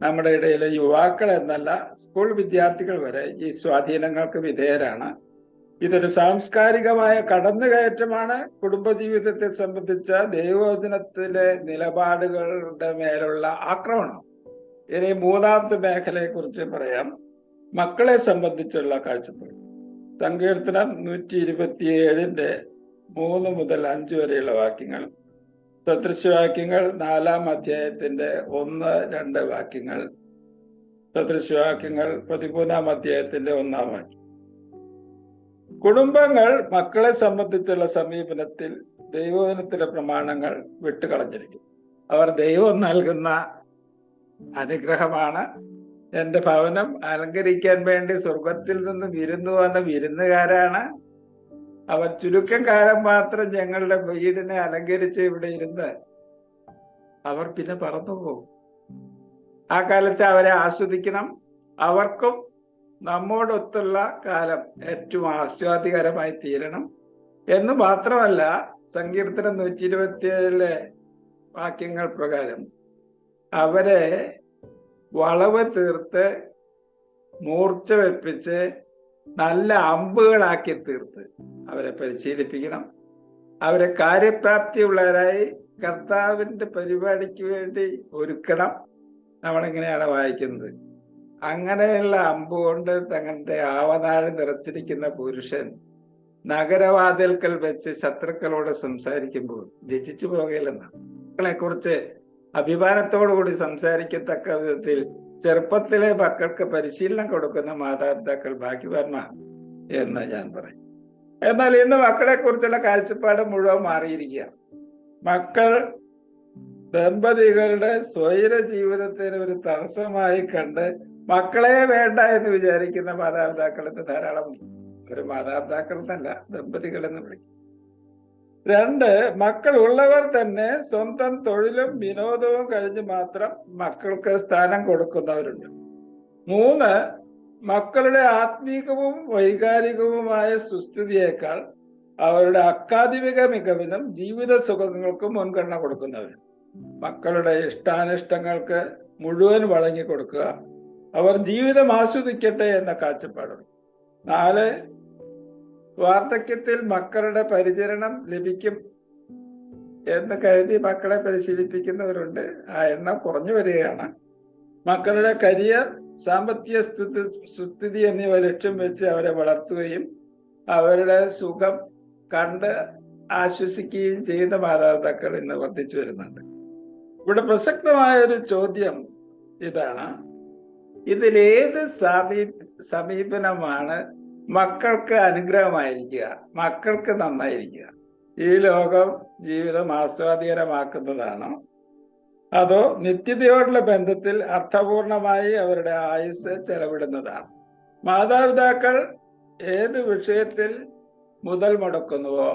നമ്മുടെ ഇടയിലെ യുവാക്കൾ എന്നല്ല, സ്കൂൾ വിദ്യാർത്ഥികൾ വരെ ഈ സ്വാധീനങ്ങൾക്ക് വിധേയരാണ്. ഇതൊരു സാംസ്കാരികമായ കടന്നുകയറ്റമാണ്. കുടുംബജീവിതത്തെ സംബന്ധിച്ച ദൈവവചനത്തിലെ നിലപാടുകളുടെ മേലുള്ള ആക്രമണം. ഇനി മൂന്നാമത്തെ മേഖലയെ കുറിച്ച് പറയാം. മക്കളെ സംബന്ധിച്ചുള്ള കാഴ്ചപ്പാട്. സങ്കീർത്തനം 127 3 മുതൽ 5 വരെയുള്ള വാക്യങ്ങൾ, സദൃശവാക്യങ്ങൾ 4-ാം അധ്യായത്തിന്റെ 1-2 വാക്യങ്ങൾ, സദൃശവാക്യങ്ങൾ 13-ാം അധ്യായത്തിന്റെ 1-ാം വാക്യം. കുടുംബങ്ങൾ മക്കളെ സംബന്ധിച്ചുള്ള സമീപനത്തിൽ ദൈവവചനത്തിലെ പ്രമാണങ്ങൾ വിട്ടുകളഞ്ഞിരിക്കുന്നു. അവർ ദൈവം നൽകുന്ന അനുഗ്രഹമാണ്. എന്റെ ഭവനം അലങ്കരിക്കാൻ വേണ്ടി സ്വർഗത്തിൽ നിന്ന് വിരുന്നു വന്ന വിരുന്നുകാരാണ്. അവർ ചുരുക്കം കാലം മാത്രം ഞങ്ങളുടെ വീടിനെ അലങ്കരിച്ച് ഇവിടെ ഇരുന്ന് അവർ പിന്നെ പറന്നു പോകും. ആ കാലത്ത് അവരെ ആസ്വദിക്കണം. അവർക്കും നമ്മോടൊത്തുള്ള കാലം ഏറ്റവും ആസ്വാദികരമായി തീരണം എന്ന് മാത്രമല്ല, സങ്കീർത്തനം 127 വാക്യങ്ങൾ പ്രകാരം അവരെ വളവ് തീർത്ത് മൂർച്ച വെപ്പിച്ച് നല്ല അമ്പുകളാക്കി തീർത്ത് അവരെ പരിശീലിപ്പിക്കണം. അവരെ കാര്യപ്രാപ്തിയുള്ളവരായി കർത്താവിന്റെ പരിപാടിക്ക് വേണ്ടി ഒരുക്കണം. നമ്മളിങ്ങനെയാണ് വായിക്കുന്നത്. അങ്ങനെയുള്ള അമ്പുകൊണ്ട് തങ്ങളുടെ ആവനാഴ് നിറച്ചിരിക്കുന്ന പുരുഷൻ നഗരവാതിൽക്കൽ വെച്ച് ശത്രുക്കളോട് സംസാരിക്കുമ്പോൾ രചിച്ചു പോകയില്ലെന്നാണ്. മക്കളെ കുറിച്ച് അഭിമാനത്തോടുകൂടി സംസാരിക്കത്തക്ക വിധത്തിൽ ചെറുപ്പത്തിലെ മക്കൾക്ക് പരിശീലനം കൊടുക്കുന്ന മാതാപിതാക്കൾ ഭാഗ്യവാന്മാർ എന്ന് ഞാൻ പറയും. എന്നാൽ ഇന്ന് മക്കളെ കുറിച്ചുള്ള കാഴ്ചപ്പാട് മുഴുവൻ മാറിയിരിക്കുക. മക്കൾ ദമ്പതികളുടെ സ്വൈര ജീവിതത്തിന് ഒരു തടസ്സമായി കണ്ട് മക്കളെ വേണ്ട എന്ന് വിചാരിക്കുന്ന മാതാപിതാക്കൾ ഇന്ന് ധാരാളമുണ്ട്. ഒരു മാതാപിതാക്കൾ എന്നല്ല, ദമ്പതികൾ എന്ന് വിളിക്കും. 2, മക്കൾ ഉള്ളവർ തന്നെ സ്വന്തം തൊഴിലും വിനോദവും കഴിഞ്ഞ് മാത്രം മക്കൾക്ക് സ്ഥാനം കൊടുക്കുന്നവരുണ്ട്. 3, മക്കളുടെ ആത്മീകവും വൈകാരികവുമായ സുസ്ഥിതിയേക്കാൾ അവരുടെ അക്കാദമിക മികവിനും ജീവിത സുഖങ്ങൾക്കും മുൻഗണന കൊടുക്കുന്നവരുണ്ട്. മക്കളുടെ ഇഷ്ടാനിഷ്ടങ്ങൾക്ക് മുഴുവൻ വഴങ്ങി കൊടുക്കുക, അവർ ജീവിതം ആസ്വദിക്കട്ടെ എന്ന കാഴ്ചപ്പാടുണ്ട്. 4, വാർദ്ധക്യത്തിൽ മക്കളുടെ പരിചരണം ലഭിക്കും എന്ന് കരുതി മക്കളെ പരിശീലിപ്പിക്കുന്നവരുണ്ട്. ആ എണ്ണം കുറഞ്ഞു വരികയാണ്. മക്കളുടെ കരിയർ, സാമ്പത്തിക സുസ്ഥിതി എന്നിവ ലക്ഷ്യം വെച്ച് അവരെ വളർത്തുകയും അവരുടെ സുഖം കണ്ട് ആശ്വസിക്കുകയും ചെയ്യുന്ന മാതാപിതാക്കൾ ഇന്ന് വർദ്ധിച്ചു വരുന്നുണ്ട്. ഇവിടെ പ്രസക്തമായ ഒരു ചോദ്യം ഇതാണ്: ഇതിലേത് സമീപനമാണ് മക്കൾക്ക് അനുഗ്രഹമായിരിക്കുക, മക്കൾക്ക് നന്നായിരിക്കുക? ഈ ലോകം ജീവിതം ആസ്വാദികരമാക്കുന്നതാണോ, അതോ നിത്യതയോടുള്ള ബന്ധത്തിൽ അർത്ഥപൂർണമായി അവരുടെ ആയുസ് ചെലവിടുന്നതാണ്? മാതാപിതാക്കൾ ഏത് വിഷയത്തിൽ മുതൽ മുടക്കുന്നുവോ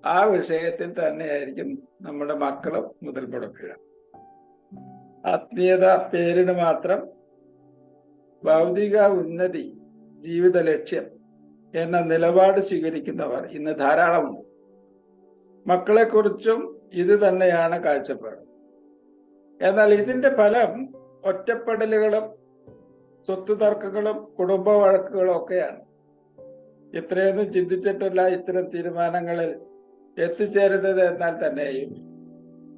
ആ വിഷയത്തിൽ തന്നെയായിരിക്കും നമ്മുടെ മക്കളും മുതൽ മുടക്കുക. ആത്മീയത പേരിന് മാത്രം, ഭൗതിക ഉന്നതി ജീവിത ലക്ഷ്യം എന്ന നിലപാട് സ്വീകരിക്കുന്നവർ ഇന്ന് ധാരാളമുണ്ട്. മക്കളെക്കുറിച്ചും ഇത് തന്നെയാണ് കാഴ്ചപ്പാട്. എന്നാൽ ഇതിന്റെ ഫലം ഒറ്റപ്പെടലുകളും സ്വത്ത് തർക്കങ്ങളും കുടുംബ വഴക്കുകളും ഒക്കെയാണ്. ഇത്രയൊന്നും ചിന്തിച്ചിട്ടില്ല ഇത്തരം തീരുമാനങ്ങളിൽ എത്തിച്ചേരുന്നത് എന്നാൽ തന്നെയും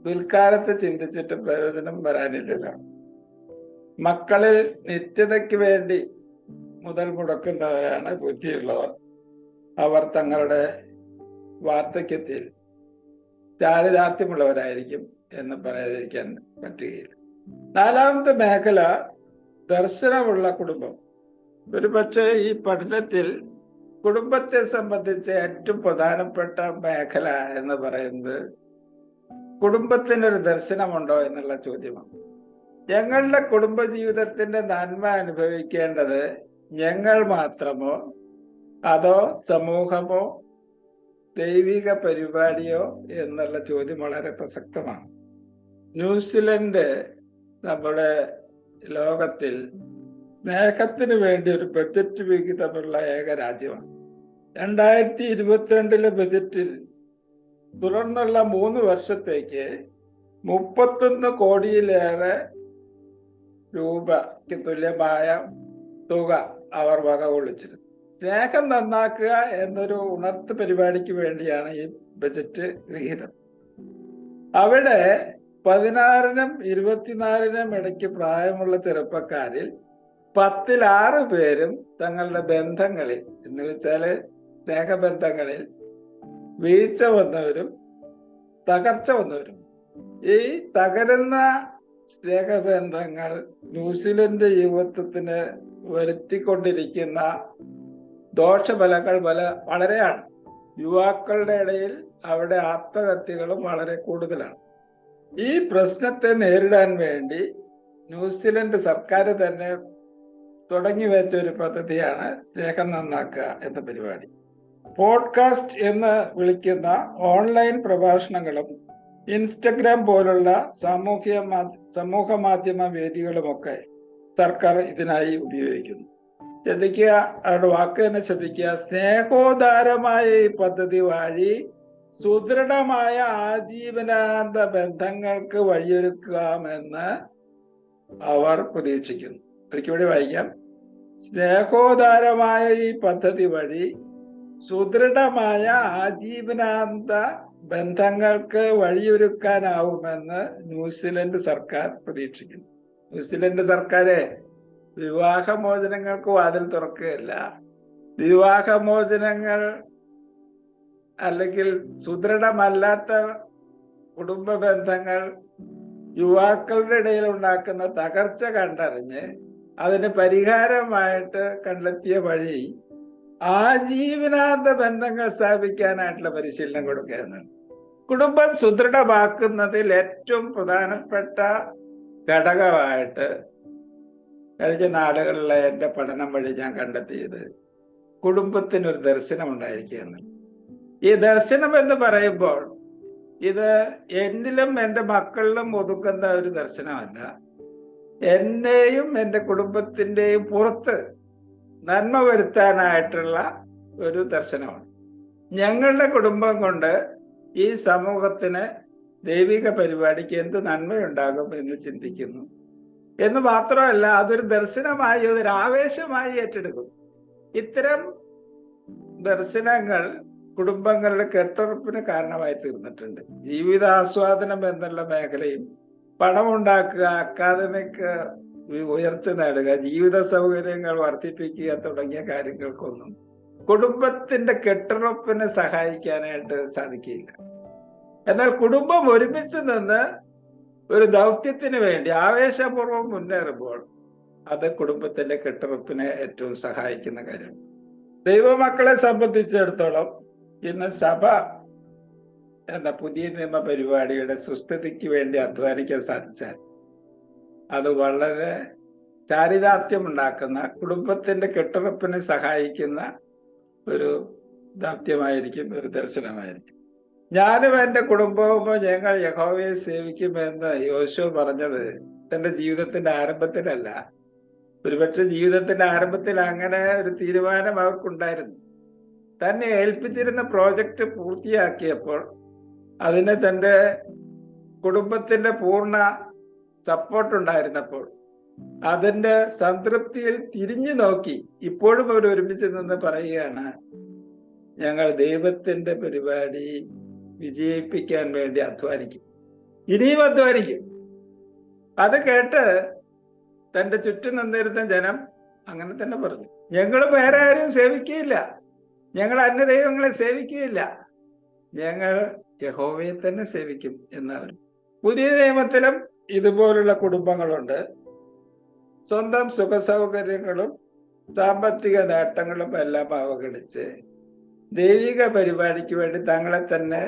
പിൽക്കാലത്ത് ചിന്തിച്ചിട്ട് പ്രയോജനം വരാനില്ലല്ലോ. മക്കളിൽ നിത്യതയ്ക്ക് വേണ്ടി മുതൽ മുടക്കുന്നവരാണ് ബുദ്ധിയുള്ളവർ. അവർ തങ്ങളുടെ വാർദ്ധക്യത്തിൽ ചാരിതാർത്ഥ്യമുള്ളവരായിരിക്കും എന്ന് പറയാതിരിക്കാൻ പറ്റുകയില്ല. 4ാമത്തെ മേഖല ദർശനമുള്ള കുടുംബം. ഒരുപക്ഷെ ഈ പഠനത്തിൽ കുടുംബത്തെ സംബന്ധിച്ച് ഏറ്റവും പ്രധാനപ്പെട്ട മേഖല എന്ന് പറയുന്നത് കുടുംബത്തിനൊരു ദർശനമുണ്ടോ എന്നുള്ള ചോദ്യമാണ്. ഞങ്ങളുടെ കുടുംബജീവിതത്തിന്റെ നന്മ അനുഭവിക്കേണ്ടത് ഞങ്ങൾ മാത്രമോ അതോ സമൂഹമോ ദൈവിക പരിപാടിയോ എന്നുള്ള ചോദ്യം വളരെ പ്രസക്തമാണ്. ന്യൂസിലൻഡ് നമ്മുടെ ലോകത്തിൽ സ്നേഹത്തിന് വേണ്ടി ഒരു ബജറ്റ് വിഹിതമുള്ള ഏക രാജ്യമാണ്. 2022 ബജറ്റിൽ തുടർന്നുള്ള 3 വർഷത്തേക്ക് 31 കോടിയിലേറെ രൂപയ്ക്ക് തുല്യമായ തുക അവർ വകകൊള്ളിച്ചിരുന്നു. സ്നേഹം നന്നാക്കുക എന്നൊരു ഉണർത്ത് പരിപാടിക്ക് വേണ്ടിയാണ് ഈ ബജറ്റ് വിഹിതം. അവിടെ 16-നും 24-നും ഇടയ്ക്ക് പ്രായമുള്ള ചെറുപ്പക്കാരിൽ 10-6 പേരും തങ്ങളുടെ ബന്ധങ്ങളിൽ, എന്ന് വെച്ചാല് സ്നേഹബന്ധങ്ങളിൽ വീഴ്ച വന്നവരും തകർച്ച വന്നവരും. ഈ തകരുന്ന സ്നേഹബന്ധങ്ങൾ ന്യൂസിലൻഡ് യുവത്വത്തിന് വരുത്തിക്കൊണ്ടിരിക്കുന്ന ദോഷഫലങ്ങൾ വളരെയാണ്. യുവാക്കളുടെ ഇടയിൽ അവിടെ ആത്മഹത്യകളും വളരെ കൂടുതലാണ്. ഈ പ്രശ്നത്തെ നേരിടാൻ വേണ്ടി ന്യൂസിലൻഡ് സർക്കാർ തന്നെ തുടങ്ങി വെച്ച ഒരു പദ്ധതിയാണ് സ്നേഹം നന്നാക്കുക എന്ന പരിപാടി. പോഡ്കാസ്റ്റ് എന്ന് വിളിക്കുന്ന ഓൺലൈൻ പ്രഭാഷണങ്ങളും ഇൻസ്റ്റഗ്രാം പോലുള്ള സമൂഹ മാധ്യമ വേദികളുമൊക്കെ സർക്കാർ ഇതിനായി ഉപയോഗിക്കുന്നു. ശ്രദ്ധിക്കുക, അവരുടെ വാക്ക് തന്നെ ശ്രദ്ധിക്കുക. സ്നേഹോദാരമായ ഈ പദ്ധതി വഴി സുദൃഢമായ ആജീവനാന്ത ബന്ധങ്ങൾക്ക് വഴിയൊരുക്കാമെന്ന് അവർ പ്രതീക്ഷിക്കുന്നു. ഒരിക്കൽ കൂടി വായിക്കാം. സ്നേഹോദാരമായ ഈ പദ്ധതി വഴി സുദൃഢമായ ആജീവനാന്ത ബന്ധങ്ങൾക്ക് വഴിയൊരുക്കാനാവുമെന്ന് ന്യൂസിലൻഡ് സർക്കാർ പ്രതീക്ഷിക്കുന്നു. ന്യൂസിലൻഡ് സർക്കാരെ വിവാഹമോചനങ്ങൾക്ക് വാതിൽ തുറക്കുകയല്ല, വിവാഹമോചനങ്ങൾ അല്ലെങ്കിൽ സുദൃഢമല്ലാത്ത കുടുംബ ബന്ധങ്ങൾ യുവാക്കളുടെ ഇടയിൽ ഉണ്ടാക്കുന്ന തകർച്ച കണ്ടറിഞ്ഞ് അതിന് പരിഹാരമായിട്ട് കണ്ടെത്തിയ വഴി ആജീവനാന്ത ബന്ധങ്ങൾ സ്ഥാപിക്കാനായിട്ടുള്ള പരിശീലനം കൊടുക്കുക എന്നാണ്. കുടുംബം സുദൃഢമാക്കുന്നതിൽ ഏറ്റവും പ്രധാനപ്പെട്ട ഘടകമായിട്ട് കഴിഞ്ഞ നാളുകളിലെ എൻ്റെ പഠനം വഴി ഞാൻ കണ്ടെത്തിയത് കുടുംബത്തിനൊരു ദർശനം ഉണ്ടായിരിക്കുകയാണ്. ഈ ദർശനം എന്ന് പറയുമ്പോൾ ഇത് എന്നിലും എൻ്റെ മക്കളിലും ഒതുക്കുന്ന ഒരു ദർശനമല്ല, എന്നെയും എൻ്റെ കുടുംബത്തിൻ്റെയും പുറത്ത് നന്മ വരുത്താനായിട്ടുള്ള ഒരു ദർശനമാണ്. ഞങ്ങളുടെ കുടുംബം കൊണ്ട് ഈ സമൂഹത്തിന് ദൈവിക പരിപാടിക്ക് എന്ത് നന്മയുണ്ടാകും എന്ന് ചിന്തിക്കുന്നു എന്ന് മാത്രമല്ല, അതൊരു ദർശനമായി, അതൊരു ആവേശമായി ഏറ്റെടുക്കും. ഇത്തരം ദർശനങ്ങൾ കുടുംബങ്ങളുടെ കെട്ടുറപ്പിന് കാരണമായി തീർന്നിട്ടുണ്ട്. ജീവിതാസ്വാദനം എന്നുള്ള മേഖലയും പണമുണ്ടാക്കുക, അക്കാദമിക് ഉയർച്ച നേടുക, ജീവിത സൗകര്യങ്ങൾ വർദ്ധിപ്പിക്കുക തുടങ്ങിയ കാര്യങ്ങൾക്കൊന്നും കുടുംബത്തിന്റെ കെട്ടുറപ്പിനെ സഹായിക്കാനായിട്ട് സാധിക്കില്ല. എന്നാൽ കുടുംബം ഒരുമിച്ച് നിന്ന് ഒരു ദൗത്യത്തിന് വേണ്ടി ആവേശപൂർവ്വം മുന്നേറുമ്പോൾ അത് കുടുംബത്തിന്റെ കെട്ടുറപ്പിനെ ഏറ്റവും സഹായിക്കുന്ന കാര്യം. ദൈവമക്കളെ സംബന്ധിച്ചിടത്തോളം ഇന്ന് സഭ എന്ന പുതിയ നിയമ പരിപാടിയുടെ സുസ്ഥിതിക്ക് വേണ്ടി അധ്വാനിക്കാൻ സാധിച്ചാൽ അത് വളരെ ചാരിതാർത്ഥ്യമുണ്ടാക്കുന്ന, കുടുംബത്തിന്റെ കെട്ടുറപ്പിനെ സഹായിക്കുന്ന ഒരു ദൗത്യമായിരിക്കും, ഒരു ദർശനമായിരിക്കും. ഞാനും എൻ്റെ കുടുംബവും ഞങ്ങൾ യഹോവയെ സേവിക്കുമെന്ന് യോശുവ പറഞ്ഞത് തൻ്റെ ജീവിതത്തിന്റെ ആരംഭത്തിലല്ല. ഒരുപക്ഷെ ജീവിതത്തിന്റെ ആരംഭത്തിൽ അങ്ങനെ ഒരു തീരുമാനം അവർക്കുണ്ടായിരുന്നു. തന്നെ ഏൽപ്പിച്ചിരുന്ന പ്രോജക്റ്റ് പൂർത്തിയാക്കിയപ്പോൾ അതിന് തൻ്റെ കുടുംബത്തിന്റെ പൂർണ്ണ സപ്പോർട്ട് ഉണ്ടായിരുന്നപ്പോൾ അതിന്റെ സംതൃപ്തിയിൽ തിരിഞ്ഞു നോക്കി ഇപ്പോഴും അവർ ഒരുമിച്ച് നിന്ന് പറയുകയാണ്, ഞങ്ങൾ ദൈവത്തിന്റെ പരിപാടി വിജയിപ്പിക്കാൻ വേണ്ടി അധ്വാനിക്കും, ഇനിയും അധ്വാനിക്കും. അത് കേട്ട് തന്റെ ചുറ്റും നിന്നിരുന്ന ജനം അങ്ങനെ തന്നെ പറഞ്ഞു, ഞങ്ങൾ വേറെ ആരും സേവിക്കുകയില്ല, ഞങ്ങൾ അന്യദൈവങ്ങളെ സേവിക്കുകയില്ല, ഞങ്ങൾ യഹോവയെ തന്നെ സേവിക്കും എന്നവർ. പുതിയ നിയമത്തിലും ഇതുപോലുള്ള കുടുംബങ്ങളുണ്ട്. സ്വന്തം സുഖസൗകര്യങ്ങളും സാമ്പത്തിക നേട്ടങ്ങളും എല്ലാം അവഗണിച്ച് ദൈവിക പരിപാടിക്ക് വേണ്ടി തങ്ങളെ തന്നെ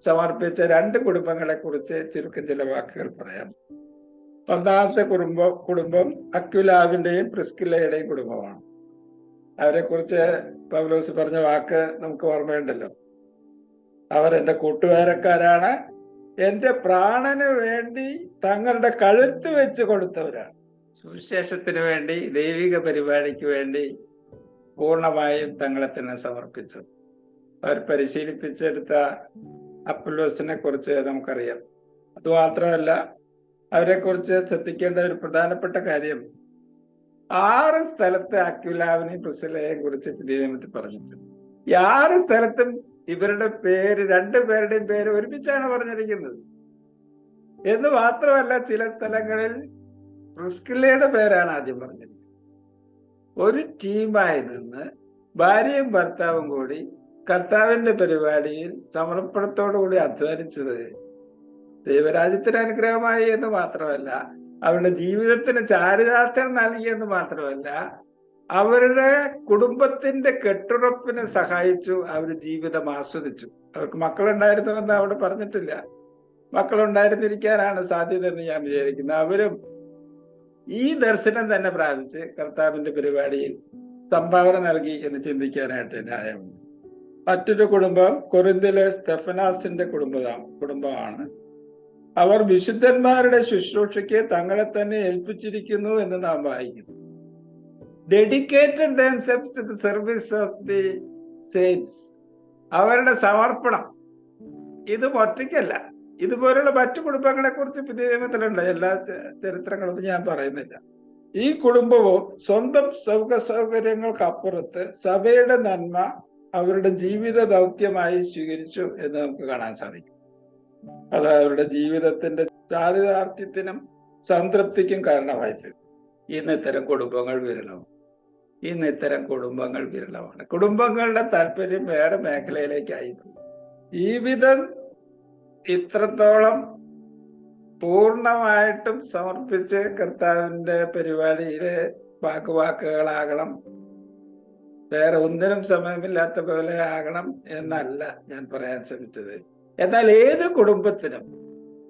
സമർപ്പിച്ച 2 കുടുംബങ്ങളെ കുറിച്ച് ചുരുക്കം ചില വാക്കുകൾ പറയാം. ഒന്നാമത്തെ കുടുംബം അക്വിലാവിന്റെയും പ്രിസ്കില്ലയുടെയും കുടുംബമാണ്. അവരെ കുറിച്ച് പൗലോസ് പറഞ്ഞ വാക്ക് നമുക്ക് ഓർമ്മയുണ്ടല്ലോ. അവർ എൻ്റെ കൂട്ടുകാരക്കാരാണ്, എൻ്റെ പ്രാണന് വേണ്ടി തങ്ങളുടെ കഴുത്ത് വെച്ച് കൊടുത്തവരാണ്. സുവിശേഷത്തിന് വേണ്ടി, ദൈവിക പരിപാടിക്ക് വേണ്ടി പൂർണ്ണമായും തങ്ങളെ തന്നെ സമർപ്പിച്ചു. അവർ പരിശീലിപ്പിച്ചെടുത്ത അപ്പൊല്ലോസിനെ കുറിച്ച് നമുക്കറിയാം. അതുമാത്രമല്ല, അവരെക്കുറിച്ച് ശ്രദ്ധിക്കേണ്ട ഒരു പ്രധാനപ്പെട്ട കാര്യം, 6 സ്ഥലത്ത് അക്വിലാവിനെയും പ്രിസ്കില്ലയെയും കുറിച്ച് പുതിയ നിയമത്തിൽ പറഞ്ഞിട്ടുണ്ട്. ഈ 6 സ്ഥലത്തും ഇവരുടെ പേര്, 2 പേരുടെയും പേര് ഒരുമിച്ചാണ് പറഞ്ഞിരിക്കുന്നത്. എന്ന് മാത്രമല്ല, ചില സ്ഥലങ്ങളിൽ പ്രിസ്കില്ലയുടെ പേരാണ് ആദ്യം പറഞ്ഞിരിക്കുന്നത്. ഒരു ടീമായി നിന്ന് ഭാര്യയും ഭർത്താവും കൂടി കർത്താവിന്റെ പരിപാടിയിൽ സമർപ്പണത്തോടുകൂടി അധ്വാനിച്ചത് ദൈവരാജ്യത്തിന് അനുഗ്രഹമായി എന്ന് മാത്രമല്ല, അവരുടെ ജീവിതത്തിന് ചാരിതാർത്ഥ്യം നൽകിയെന്ന് മാത്രമല്ല, അവരുടെ കുടുംബത്തിന്റെ കെട്ടുറപ്പിനെ സഹായിച്ചു. അവർ ജീവിതം ആസ്വദിച്ചു. അവർക്ക് മക്കളുണ്ടായിരുന്നുവെന്ന് അവിടെ പറഞ്ഞിട്ടില്ല. മക്കളുണ്ടായിരുന്നിരിക്കാനാണ് സാധ്യത എന്ന് ഞാൻ വിചാരിക്കുന്നത്. അവരും ഈ ദർശനം തന്നെ പ്രാപിച്ച് കർത്താവിന്റെ പരിപാടിയിൽ സംഭാവന നൽകി എന്ന് ചിന്തിക്കാനായിട്ട് ന്യായമുണ്ട്. മറ്റൊരു കുടുംബം കൊറിന്തിലെ സ്തെഫനാസിന്റെ കുടുംബമാണ്. അവർ വിശുദ്ധന്മാരുടെ ശുശ്രൂഷയ്ക്ക് തങ്ങളെ തന്നെ ഏൽപ്പിച്ചിരിക്കുന്നു എന്ന് നാം വായിക്കുന്നു. Dedicated themselves to the service of the saints. അവരുടെ സമർപ്പണം ഇത് ഒറ്റയ്ക്കല്ല. ഇതുപോലുള്ള മറ്റു കുടുംബങ്ങളെ കുറിച്ച് പുതിയ നിയമത്തിലുണ്ട്. എല്ലാ ചരിത്രങ്ങളും ഞാൻ പറയുന്നില്ല. ഈ കുടുംബവും സ്വന്തം സൗകര്യങ്ങൾക്കപ്പുറത്ത് സഭയുടെ നന്മ അവരുടെ ജീവിത ദൗത്യമായി സ്വീകരിച്ചു എന്ന് നമുക്ക് കാണാൻ സാധിക്കും. അത് അവരുടെ ജീവിതത്തിന്റെ ചാരിതാർത്ഥ്യത്തിനും സംതൃപ്തിക്കും കാരണമായി. ഇന്ന് ഇത്തരം കുടുംബങ്ങൾ വിരളമാണ്. കുടുംബങ്ങളുടെ താല്പര്യം വേറെ മേഖലയിലേക്കായി. ജീവിതം ഇത്രത്തോളം പൂർണ്ണമായിട്ടും സമർപ്പിച്ച് കർത്താവിന്റെ പരിപാടിയില് വാക്കുകളാകണം, വേറെ ഒന്നിനും സമയമില്ലാത്ത പോലെ ആകണം എന്നല്ല ഞാൻ പറയാൻ ശ്രമിച്ചത്. എന്നാൽ ഏത് കുടുംബത്തിനും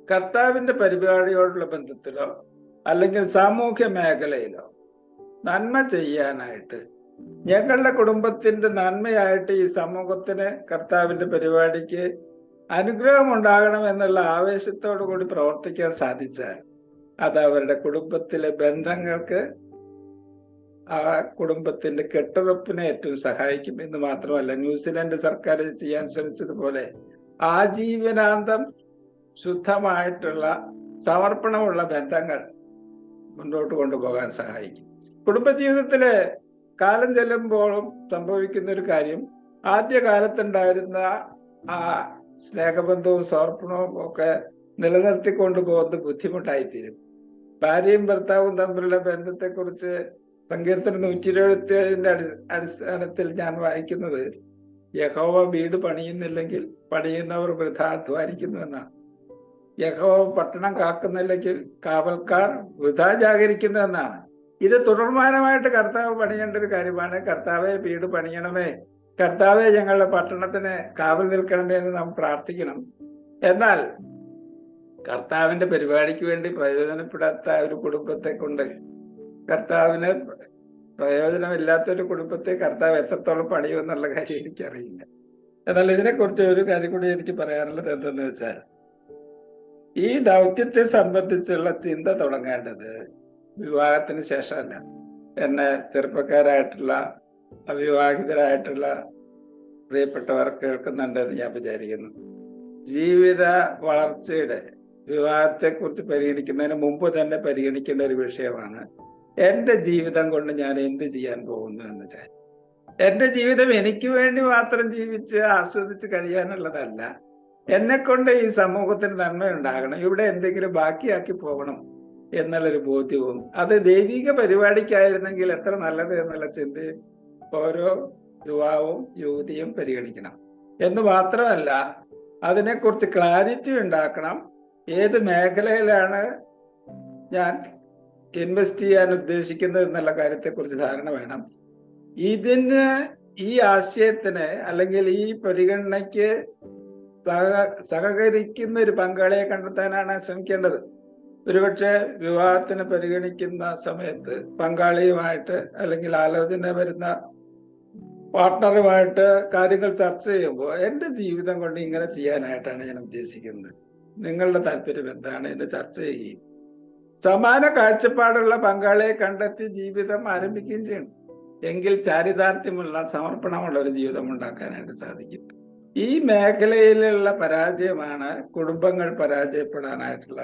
കർത്താവിന്റെ പരിപാടിയോടുള്ള ബന്ധത്തിലോ അല്ലെങ്കിൽ സാമൂഹ്യ മേഖലയിലോ നന്മ ചെയ്യാനായിട്ട്, ഞങ്ങളുടെ കുടുംബത്തിന്റെ നന്മയായിട്ട് ഈ സമൂഹത്തിന് കർത്താവിന്റെ പരിപാടിക്ക് അനുഗ്രഹം ഉണ്ടാകണം എന്നുള്ള ആവേശത്തോടു കൂടി പ്രവർത്തിക്കാൻ സാധിച്ചാൽ അത് അവരുടെ കുടുംബത്തിലെ ബന്ധങ്ങൾക്ക്, ആ കുടുംബത്തിന്റെ കെട്ടുറപ്പിനെ ഏറ്റവും സഹായിക്കും എന്ന് മാത്രമല്ല, ന്യൂസിലൻഡ് സർക്കാർ ചെയ്യാൻ ശ്രമിച്ചതുപോലെ ആജീവനാന്തം ശുദ്ധമായിട്ടുള്ള സമർപ്പണമുള്ള ബന്ധങ്ങൾ മുന്നോട്ട് കൊണ്ടുപോകാൻ സഹായിക്കും. കുടുംബജീവിതത്തില് കാലം ചെല്ലുമ്പോഴും സംഭവിക്കുന്ന ഒരു കാര്യം, ആദ്യകാലത്തുണ്ടായിരുന്ന ആ സ്നേഹബന്ധവും സമർപ്പണവും ഒക്കെ നിലനിർത്തിക്കൊണ്ടു പോകുന്നത് ബുദ്ധിമുട്ടായിത്തീരും. ഭാര്യയും ഭർത്താവും തമ്മിലുള്ള ബന്ധത്തെക്കുറിച്ച് സങ്കീർത്തനം 127 അടിസ്ഥാനത്തിൽ ഞാൻ വായിക്കുന്നത്, യഹോവ വീട് പണിയുന്നില്ലെങ്കിൽ പണിയുന്നവർ വൃഥ അധ്വാനിക്കുന്നു എന്നാണ്. യഹോവ പട്ടണം കാക്കുന്നില്ലെങ്കിൽ കാവൽക്കാർ വൃഥ ജാഗരിക്കുന്നു എന്നാണ്. ഇത് തുടർമാനമായിട്ട് കർത്താവ് പണിയേണ്ട ഒരു കാര്യമാണ്. കർത്താവെ വീട് പണിയണമേ, കർത്താവെ ഞങ്ങളുടെ പട്ടണത്തിന് കാവൽ നിൽക്കണമേ എന്ന് നാം പ്രാർത്ഥിക്കണം. എന്നാൽ കർത്താവിന്റെ പരിപാടിക്ക് വേണ്ടി പ്രയോജനപ്പെടാത്ത ഒരു കുടുംബത്തെ കൊണ്ട്, കർത്താവിന് പ്രയോജനമില്ലാത്തൊരു കുടുംബത്തെ കർത്താവ് എത്രത്തോളം പണിയുമെന്നുള്ള കാര്യം എനിക്കറിയില്ല. എന്നാൽ ഇതിനെക്കുറിച്ച് ഒരു കാര്യം കൂടി എനിക്ക് പറയാനുള്ളത് എന്തെന്ന് വെച്ചാൽ, ഈ ദൗത്യത്തെ സംബന്ധിച്ചുള്ള ചിന്ത തുടങ്ങേണ്ടത് വിവാഹത്തിന് ശേഷമല്ല. എന്നെ ചെറുപ്പക്കാരായിട്ടുള്ള അവിവാഹിതരായിട്ടുള്ള പ്രിയപ്പെട്ടവർ കേൾക്കുന്നുണ്ടെന്ന് ഞാൻ വിചാരിക്കുന്നു. ജീവിത വളർച്ചയുടെ വിവാഹത്തെക്കുറിച്ച് പരിഗണിക്കുന്നതിന് മുമ്പ് തന്നെ പരിഗണിക്കേണ്ട ഒരു വിഷയമാണ്, എൻ്റെ ജീവിതം കൊണ്ട് ഞാൻ എന്ത് ചെയ്യാൻ പോകുന്നു എന്ന് വെച്ചാൽ. എൻ്റെ ജീവിതം എനിക്ക് വേണ്ടി മാത്രം ജീവിച്ച് ആസ്വദിച്ച് കഴിയാനുള്ളതല്ല. എന്നെക്കൊണ്ട് ഈ സമൂഹത്തിന് നന്മയുണ്ടാകണം, ഇവിടെ എന്തെങ്കിലും ബാക്കിയാക്കി പോകണം എന്നുള്ളൊരു ബോധ്യവും, അത് ദൈവിക പരിപാടിക്കായിരുന്നെങ്കിൽ എത്ര നല്ലത് എന്നുള്ള ചിന്തയും ഓരോ യുവാവും യുവതിയും പരിഗണിക്കണം. എന്ന് മാത്രമല്ല, അതിനെക്കുറിച്ച് ക്ലാരിറ്റി ഉണ്ടാക്കണം. ഏത് മേഖലയിലാണ് ഞാൻ ഇൻവെസ്റ്റ് ചെയ്യാൻ ഉദ്ദേശിക്കുന്നത് എന്നുള്ള കാര്യത്തെക്കുറിച്ച് ധാരണ വേണം. ഈ ആശയത്തിന് അല്ലെങ്കിൽ ഈ പരിഗണനയ്ക്ക് സഹകരിക്കുന്ന ഒരു പങ്കാളിയെ കണ്ടെത്താനാണ് ശ്രമിക്കേണ്ടത്. ഒരുപക്ഷെ വിവാഹത്തിന് പരിഗണിക്കുന്ന സമയത്ത് പങ്കാളിയുമായിട്ട് അല്ലെങ്കിൽ ആലോചന വരുന്ന പാർട്ട്ണറുമായിട്ട് കാര്യങ്ങൾ ചർച്ച ചെയ്യുമ്പോൾ, എൻ്റെ ജീവിതം കൊണ്ട് ഇങ്ങനെ ചെയ്യാനായിട്ടാണ് ഞാൻ ഉദ്ദേശിക്കുന്നത്, നിങ്ങളുടെ താല്പര്യം എന്താണ് എന്ന് ചർച്ച ചെയ്യുകയും സമാന കാഴ്ചപ്പാടുള്ള പങ്കാളിയെ കണ്ടെത്തി ജീവിതം ആരംഭിക്കുകയും ചെയ്യണം. എങ്കിൽ ചാരിതാർത്ഥ്യമുള്ള സമർപ്പണമുള്ള ഒരു ജീവിതം ഉണ്ടാക്കാനായിട്ട് സാധിക്കും. ഈ മേഖലയിലുള്ള പരാജയമാണ് കുടുംബങ്ങൾ പരാജയപ്പെടാനായിട്ടുള്ള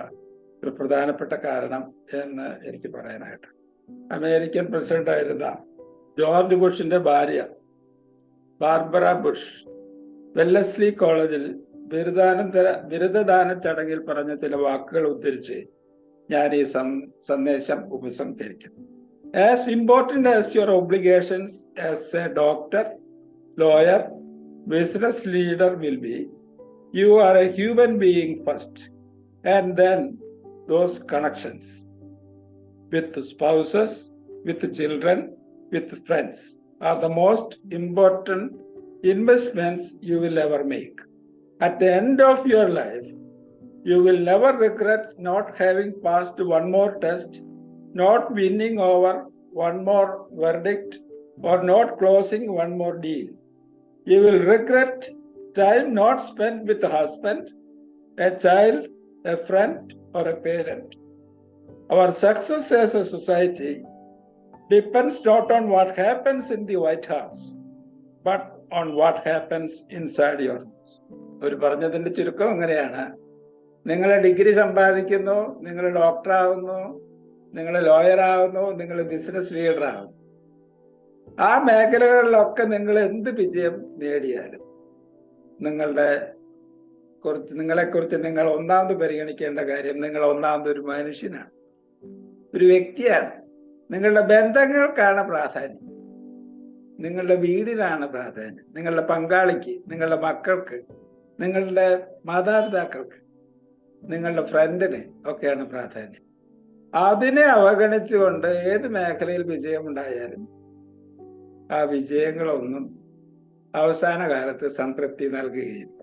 ഒരു പ്രധാനപ്പെട്ട കാരണം എന്ന് എനിക്ക് പറയാനായിട്ട്. അമേരിക്കൻ പ്രസിഡന്റ് ആയിരുന്ന ജോർജ് ബുഷിന്റെ ഭാര്യ ബാർബറ ബുഷ് വെല്ലസ്ലി കോളേജിൽ ബിരുദദാന ചടങ്ങിൽ പറഞ്ഞ ചില വാക്കുകൾ ഉദ്ധരിച്ച് ഞാൻ ഈ സന്ദേശം ഉപസംഹരിക്കും. As important as your obligations as a doctor, lawyer, business leader will be, you are a human being first, and then those connections with spouses, with children, with friends are the most important investments you will ever make. At the end of your life, you will never regret not having passed one more test, not winning over one more verdict, or not closing one more deal. You will regret time not spent with a husband, a child, a friend, or a parent. Our success as a society depends not on what happens in the White House, but on what happens inside your house. ഒരു പറഞ്ഞതിന്റെ ചുരുക്കം അങ്ങനെയാണ്. നിങ്ങൾ degree സമ്പാദിക്കുന്നു, നിങ്ങൾ ഡോക്ടറാകുന്നു, നിങ്ങൾ ലോയറാകുന്നു, നിങ്ങൾ business ലീഡറാകുന്നു. ആ മേഖലകളിലൊക്കെ നിങ്ങൾ എന്ത് വിജയം നേടിയാലും നിങ്ങളെക്കുറിച്ച് നിങ്ങൾ ഒന്നാമത് പരിഗണിക്കേണ്ട കാര്യം, നിങ്ങൾ ഒന്നാമത് ഒരു മനുഷ്യനാണ്, ഒരു വ്യക്തിയാണ്. നിങ്ങളുടെ ബന്ധങ്ങൾക്കാണ് പ്രാധാന്യം, നിങ്ങളുടെ വീടിനാണ് പ്രാധാന്യം, നിങ്ങളുടെ പങ്കാളിക്ക്, നിങ്ങളുടെ മക്കൾക്ക്, നിങ്ങളുടെ മാതാപിതാക്കൾക്ക്, നിങ്ങളുടെ ഫ്രണ്ടിന് ഒക്കെയാണ് പ്രാധാന്യം. അതിനെ അവഗണിച്ചുകൊണ്ട് ഏത് മേഖലയിൽ വിജയമുണ്ടായാലും ആ വിജയങ്ങളൊന്നും അവസാന കാലത്ത് സംതൃപ്തി നൽകുകയില്ല.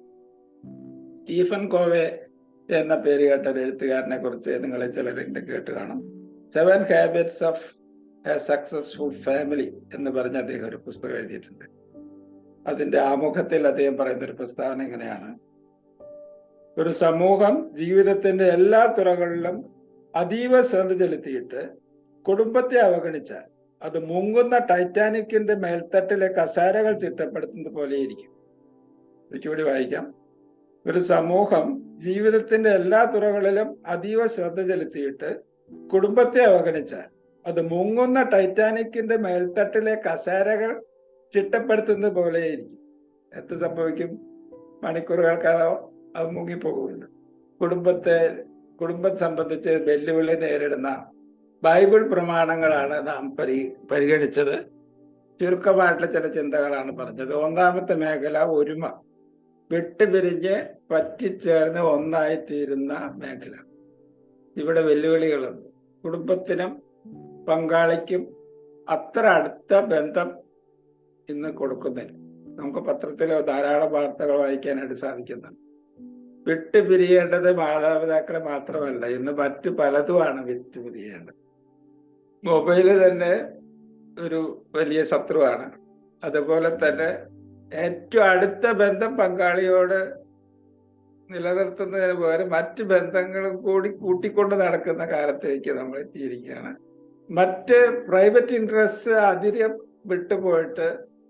സ്റ്റീഫൻ കോവേ എന്ന പേര് കേട്ട ഒരു എഴുത്തുകാരനെ കുറിച്ച് നിങ്ങളെ ചിലരെങ്കിലും കേട്ട് കാണും. 7 Habits of a Successful Family എന്ന് പറഞ്ഞ അദ്ദേഹം ഒരു പുസ്തകം എഴുതിയിട്ടുണ്ട്. അതിന്റെ ആമുഖത്തിൽ അദ്ദേഹം പറയുന്ന ഒരു പ്രസ്താവന ഇങ്ങനെയാണ്: ഒരു സമൂഹം ജീവിതത്തിന്റെ എല്ലാ തുറകളിലും അതീവ ശ്രദ്ധ ചെലുത്തിയിട്ട് കുടുംബത്തെ അവഗണിച്ചാൽ അത് മുങ്ങുന്ന ടൈറ്റാനിക്കിന്റെ മേൽത്തട്ടിലെ കസാരകൾ ചിട്ടപ്പെടുത്തുന്നത് പോലെയിരിക്കും. ഒരിക്കൽ വായിക്കാം. ഒരു സമൂഹം ജീവിതത്തിന്റെ എല്ലാ തുറകളിലും അതീവ ശ്രദ്ധ ചെലുത്തിയിട്ട് കുടുംബത്തെ അവഗണിച്ചാൽ അത് മുങ്ങുന്ന ടൈറ്റാനിക്കിന്റെ മേൽത്തട്ടിലെ കസാരകൾ ചിട്ടപ്പെടുത്തുന്നത് പോലെയിരിക്കും. എന്ത് സംഭവിക്കും? മണിക്കൂറുകൾക്കകം അത് മുങ്ങിപ്പോകുന്നുണ്ട്. കുടുംബം സംബന്ധിച്ച് വെല്ലുവിളി നേരിടുന്ന ബൈബിൾ പ്രമാണങ്ങളാണ് നാം പരിഗണിച്ചത്. ചുരുക്കമായിട്ടുള്ള ചില ചിന്തകളാണ് പറഞ്ഞത്. ഒന്നാമത്തെ മേഖല ഒരുമ, വിട്ടുപിരിഞ്ഞ് പറ്റിച്ചേർന്ന് ഒന്നായിത്തീരുന്ന മേഖല. ഇവിടെ വെല്ലുവിളികളുണ്ട്. കുടുംബത്തിനും പങ്കാളിക്കും അത്ര അടുത്ത ബന്ധം ഇന്ന് കൊടുക്കുന്നില്ല. നമുക്ക് പത്രത്തിലോ ധാരാളം വാർത്തകൾ വായിക്കാനായിട്ട് സാധിക്കുന്നുണ്ട്. വിട്ടുപിരിയേണ്ടത് മാതാപിതാക്കളെ മാത്രമല്ല, ഇന്ന് മറ്റു പലതുമാണ് വിട്ടുപിരിയേണ്ടത്. മൊബൈല് തന്നെ ഒരു വലിയ ശത്രുവാണ്. അതുപോലെ തന്നെ ഏറ്റവും അടുത്ത ബന്ധം പങ്കാളിയോട് നിലനിർത്തുന്നതിന് പകരം മറ്റ് ബന്ധങ്ങളും കൂടി കൂട്ടിക്കൊണ്ട് നടക്കുന്ന കാലത്തേക്ക് നമ്മൾ എത്തിയിരിക്കുകയാണ്. മറ്റ് പ്രൈവറ്റ് ഇൻട്രസ്റ്റ് അതിരം വിട്ടുപോയിട്ട്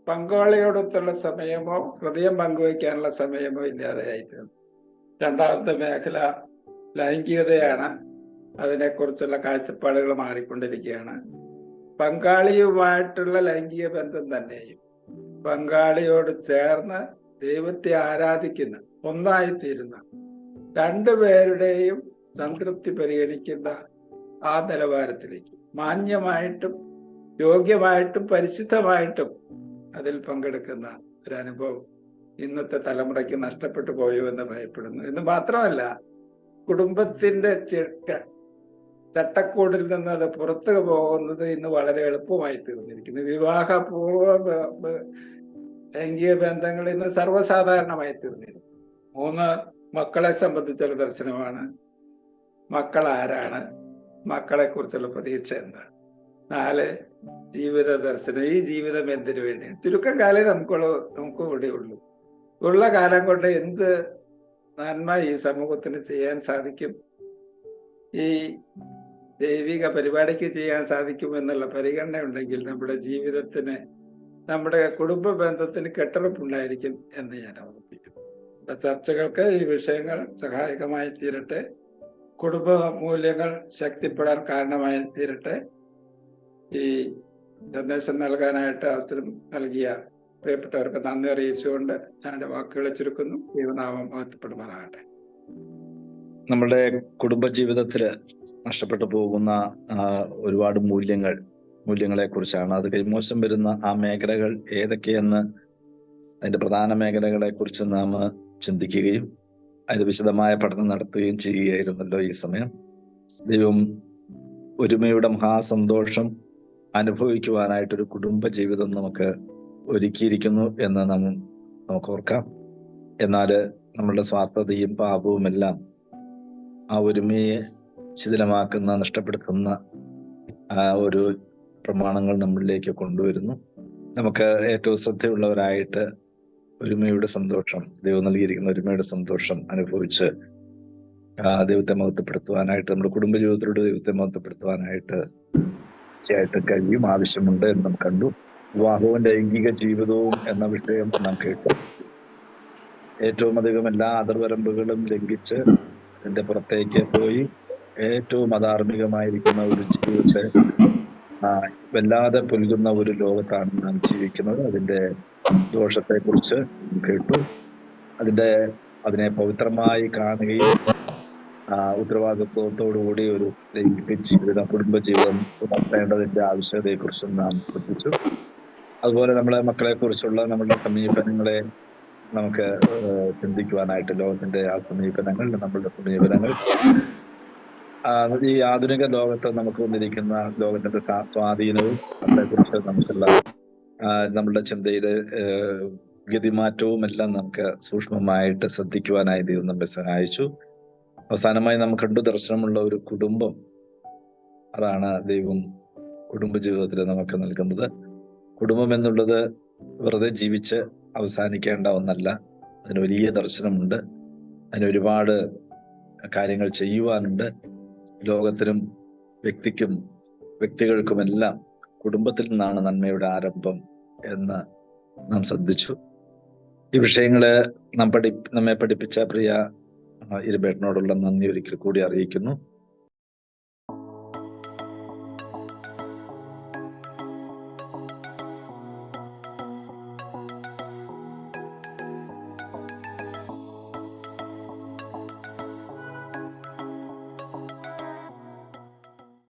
പങ്കാളിയോടൊത്തുള്ള സമയമോ ഹൃദയം പങ്കുവയ്ക്കാനുള്ള സമയമോ ഇല്ലാതെയായിട്ടുണ്ട്. രണ്ടാമത്തെ മേഖല ലൈംഗികതയാണ്. അതിനെക്കുറിച്ചുള്ള കാഴ്ചപ്പാടുകൾ മാറിക്കൊണ്ടിരിക്കുകയാണ്. പങ്കാളിയുമായിട്ടുള്ള ലൈംഗിക ബന്ധം തന്നെയും പങ്കാളിയോട് ചേർന്ന് ദൈവത്തെ ആരാധിക്കുന്ന, ഒന്നായിത്തീരുന്ന, രണ്ടുപേരുടെയും സംതൃപ്തി പരിഗണിക്കുന്ന ആ നിലവാരത്തിലേക്ക് മാന്യമായിട്ടും യോഗ്യമായിട്ടും പരിശുദ്ധമായിട്ടും അതിൽ പങ്കെടുക്കുന്ന ഒരു അനുഭവം ഇന്നത്തെ തലമുറയ്ക്ക് നഷ്ടപ്പെട്ടു പോയോ എന്ന് ഭയപ്പെടുന്നു. എന്ന് മാത്രമല്ല, കുടുംബത്തിന്റെ ചട്ടക്കൂടിൽ നിന്ന് അത് പുറത്തു പോകുന്നത് ഇന്ന് വളരെ എളുപ്പമായി തീർന്നിരിക്കുന്നു. വിവാഹപൂർവ്വ ലൈംഗിക ബന്ധങ്ങൾ ഇന്ന് സർവ്വസാധാരണമായി തീർന്നിരിക്കുന്നു. 3 മക്കളെ സംബന്ധിച്ചുള്ള ദർശനമാണ്. മക്കൾ ആരാണ്? മക്കളെ കുറിച്ചുള്ള പ്രതീക്ഷ എന്താണ്? 4 ജീവിത ദർശനം. ഈ ജീവിതം എന്തിനു വേണ്ടി? ചുരുക്കം കാലേ നമുക്ക് ഇവിടെ ഉള്ളൂ. ഉള്ള കാലം കൊണ്ട് എന്ത് നന്മ ഈ സമൂഹത്തിന് ചെയ്യാൻ സാധിക്കും? ഈ ദൈവിക പരിപാടിക്ക് ചെയ്യാൻ സാധിക്കുമെന്നുള്ള പരിഗണന ഉണ്ടെങ്കിൽ നമ്മുടെ ജീവിതത്തിന്, നമ്മുടെ കുടുംബ ബന്ധത്തിന് കെട്ടുറപ്പുണ്ടായിരിക്കും എന്ന് ഞാൻ ഓർമ്മിപ്പിക്കുന്നു. ചർച്ചകൾക്ക് ഈ വിഷയങ്ങൾ സഹായകമായി തീരട്ടെ, കുടുംബ മൂല്യങ്ങൾ ശക്തിപ്പെടാൻ കാരണമായി തീരട്ടെ. ഈ സന്ദേശം നൽകാനായിട്ട് അവസരം നൽകിയ പ്രിയപ്പെട്ടവർക്ക് നന്ദി അറിയിച്ചുകൊണ്ട് ഞാൻ എൻ്റെ വാക്കുകളെ ചുരുക്കുന്നു. ദൈവനാമം മഹത്വപ്പെടുമാറാകട്ടെ. നമ്മുടെ കുടുംബജീവിതത്തില് നഷ്ടപ്പെട്ടു പോകുന്ന ഒരുപാട് മൂല്യങ്ങളെ കുറിച്ചാണ്. അത് കൈമോശം വരുന്ന ആ മേഖലകൾ ഏതൊക്കെയെന്ന്, അതിന്റെ പ്രധാന മേഖലകളെ കുറിച്ച് നാം ചിന്തിക്കുകയും അതിന് വിശദമായ പഠനം നടത്തുകയും ചെയ്യുകയായിരുന്നല്ലോ ഈ സമയം. ദൈവം ഒരുമയുടെ മഹാസന്തോഷം അനുഭവിക്കുവാനായിട്ടൊരു കുടുംബ ജീവിതം നമുക്ക് ഒരുക്കിയിരിക്കുന്നു എന്ന് നമുക്ക് ഓർക്കാം. എന്നാൽ നമ്മളുടെ സ്വാർത്ഥതയും പാപവും എല്ലാം ആ ഒരുമയെ ശിഥിലമാക്കുന്ന, നഷ്ടപ്പെടുത്തുന്ന ഒരു പ്രമാണങ്ങൾ നമ്മളിലേക്ക് കൊണ്ടുവരുന്നു. നമുക്ക് ഏറ്റവും ശ്രദ്ധയുള്ളവരായിട്ട് ഒരുമയുടെ സന്തോഷം, ദൈവം നൽകിയിരിക്കുന്ന ഒരുമയുടെ സന്തോഷം അനുഭവിച്ച് ദൈവത്തെ മഹത്വപ്പെടുത്തുവാനായിട്ട്, നമ്മുടെ കുടുംബജീവിതത്തിലൂടെ ദൈവത്തെ മഹത്വപ്പെടുത്തുവാനായിട്ട് തീർച്ചയായിട്ടും കഴിയും, ആവശ്യമുണ്ട് എന്ന് നാം കണ്ടു. വിവാഹവും ലൈംഗിക ജീവിതവും എന്ന വിഷയം നാം കേട്ടു. ഏറ്റവും അധികം എല്ലാ അതിർവരമ്പുകളും ലംഘിച്ച് അതിന്റെ പുറത്തേക്ക് പോയി ഏറ്റവും അധാർമികമായിരിക്കുന്ന ഒരു ജീവിതത്തെ വല്ലാതെ പുൽകുന്ന ഒരു ലോകത്താണ് നാം ജീവിക്കുന്നത്. അതിന്റെ ദോഷത്തെ കുറിച്ച് കേട്ടു. അതിനെ പവിത്രമായി കാണുകയും ഉത്തരവാദിത്വത്തോടുകൂടി ഒരു ലൈംഗിക ജീവിതം, കുടുംബജീവിതം നടത്തേണ്ടതിന്റെ ആവശ്യകതയെ കുറിച്ചും നാം പഠിച്ചു. അതുപോലെ നമ്മളെ മക്കളെ കുറിച്ചുള്ള നമ്മളുടെ സമീപനങ്ങളെ നമുക്ക് ചിന്തിക്കുവാനായിട്ട്, ലോകത്തിന്റെ ആ സമീപനങ്ങൾ, നമ്മളുടെ സമീപനങ്ങൾ ഈ ആധുനിക ലോകത്ത് നമുക്ക് വന്നിരിക്കുന്ന ലോകത്തിന്റെ സ്വാധീനവും അതേക്കുറിച്ച് നമുക്കുള്ള നമ്മളുടെ ചിന്തയിലെ ഗതിമാറ്റവും എല്ലാം നമുക്ക് സൂക്ഷ്മമായിട്ട് ശ്രദ്ധിക്കുവാനായി ദൈവം നമ്മെ സഹായിച്ചു. അവസാനമായി നമുക്ക് കണ്ടു ദർശനമുള്ള ഒരു കുടുംബം. അതാണ് ദൈവം കുടുംബജീവിതത്തിൽ നമുക്ക് നൽകുന്നത്. കുടുംബം എന്നുള്ളത് വെറുതെ ജീവിച്ച് അവസാനിക്കേണ്ട ഒന്നല്ല. അതിന് വലിയ ദർശനമുണ്ട്. അതിന് ഒരുപാട് കാര്യങ്ങൾ ചെയ്യുവാനുണ്ട്. ലോകത്തിനും വ്യക്തികൾക്കുമെല്ലാം കുടുംബത്തിൽ നിന്നാണ് നന്മയുടെ ആരംഭം എന്ന് നാം ശ്രദ്ധിച്ചു. ഈ വിഷയങ്ങള് നമ്മെ പഠിപ്പിച്ച പ്രിയ ഇരുബേട്ടനോടുള്ള നന്ദി ഒരിക്കൽ കൂടി അറിയിക്കുന്നു.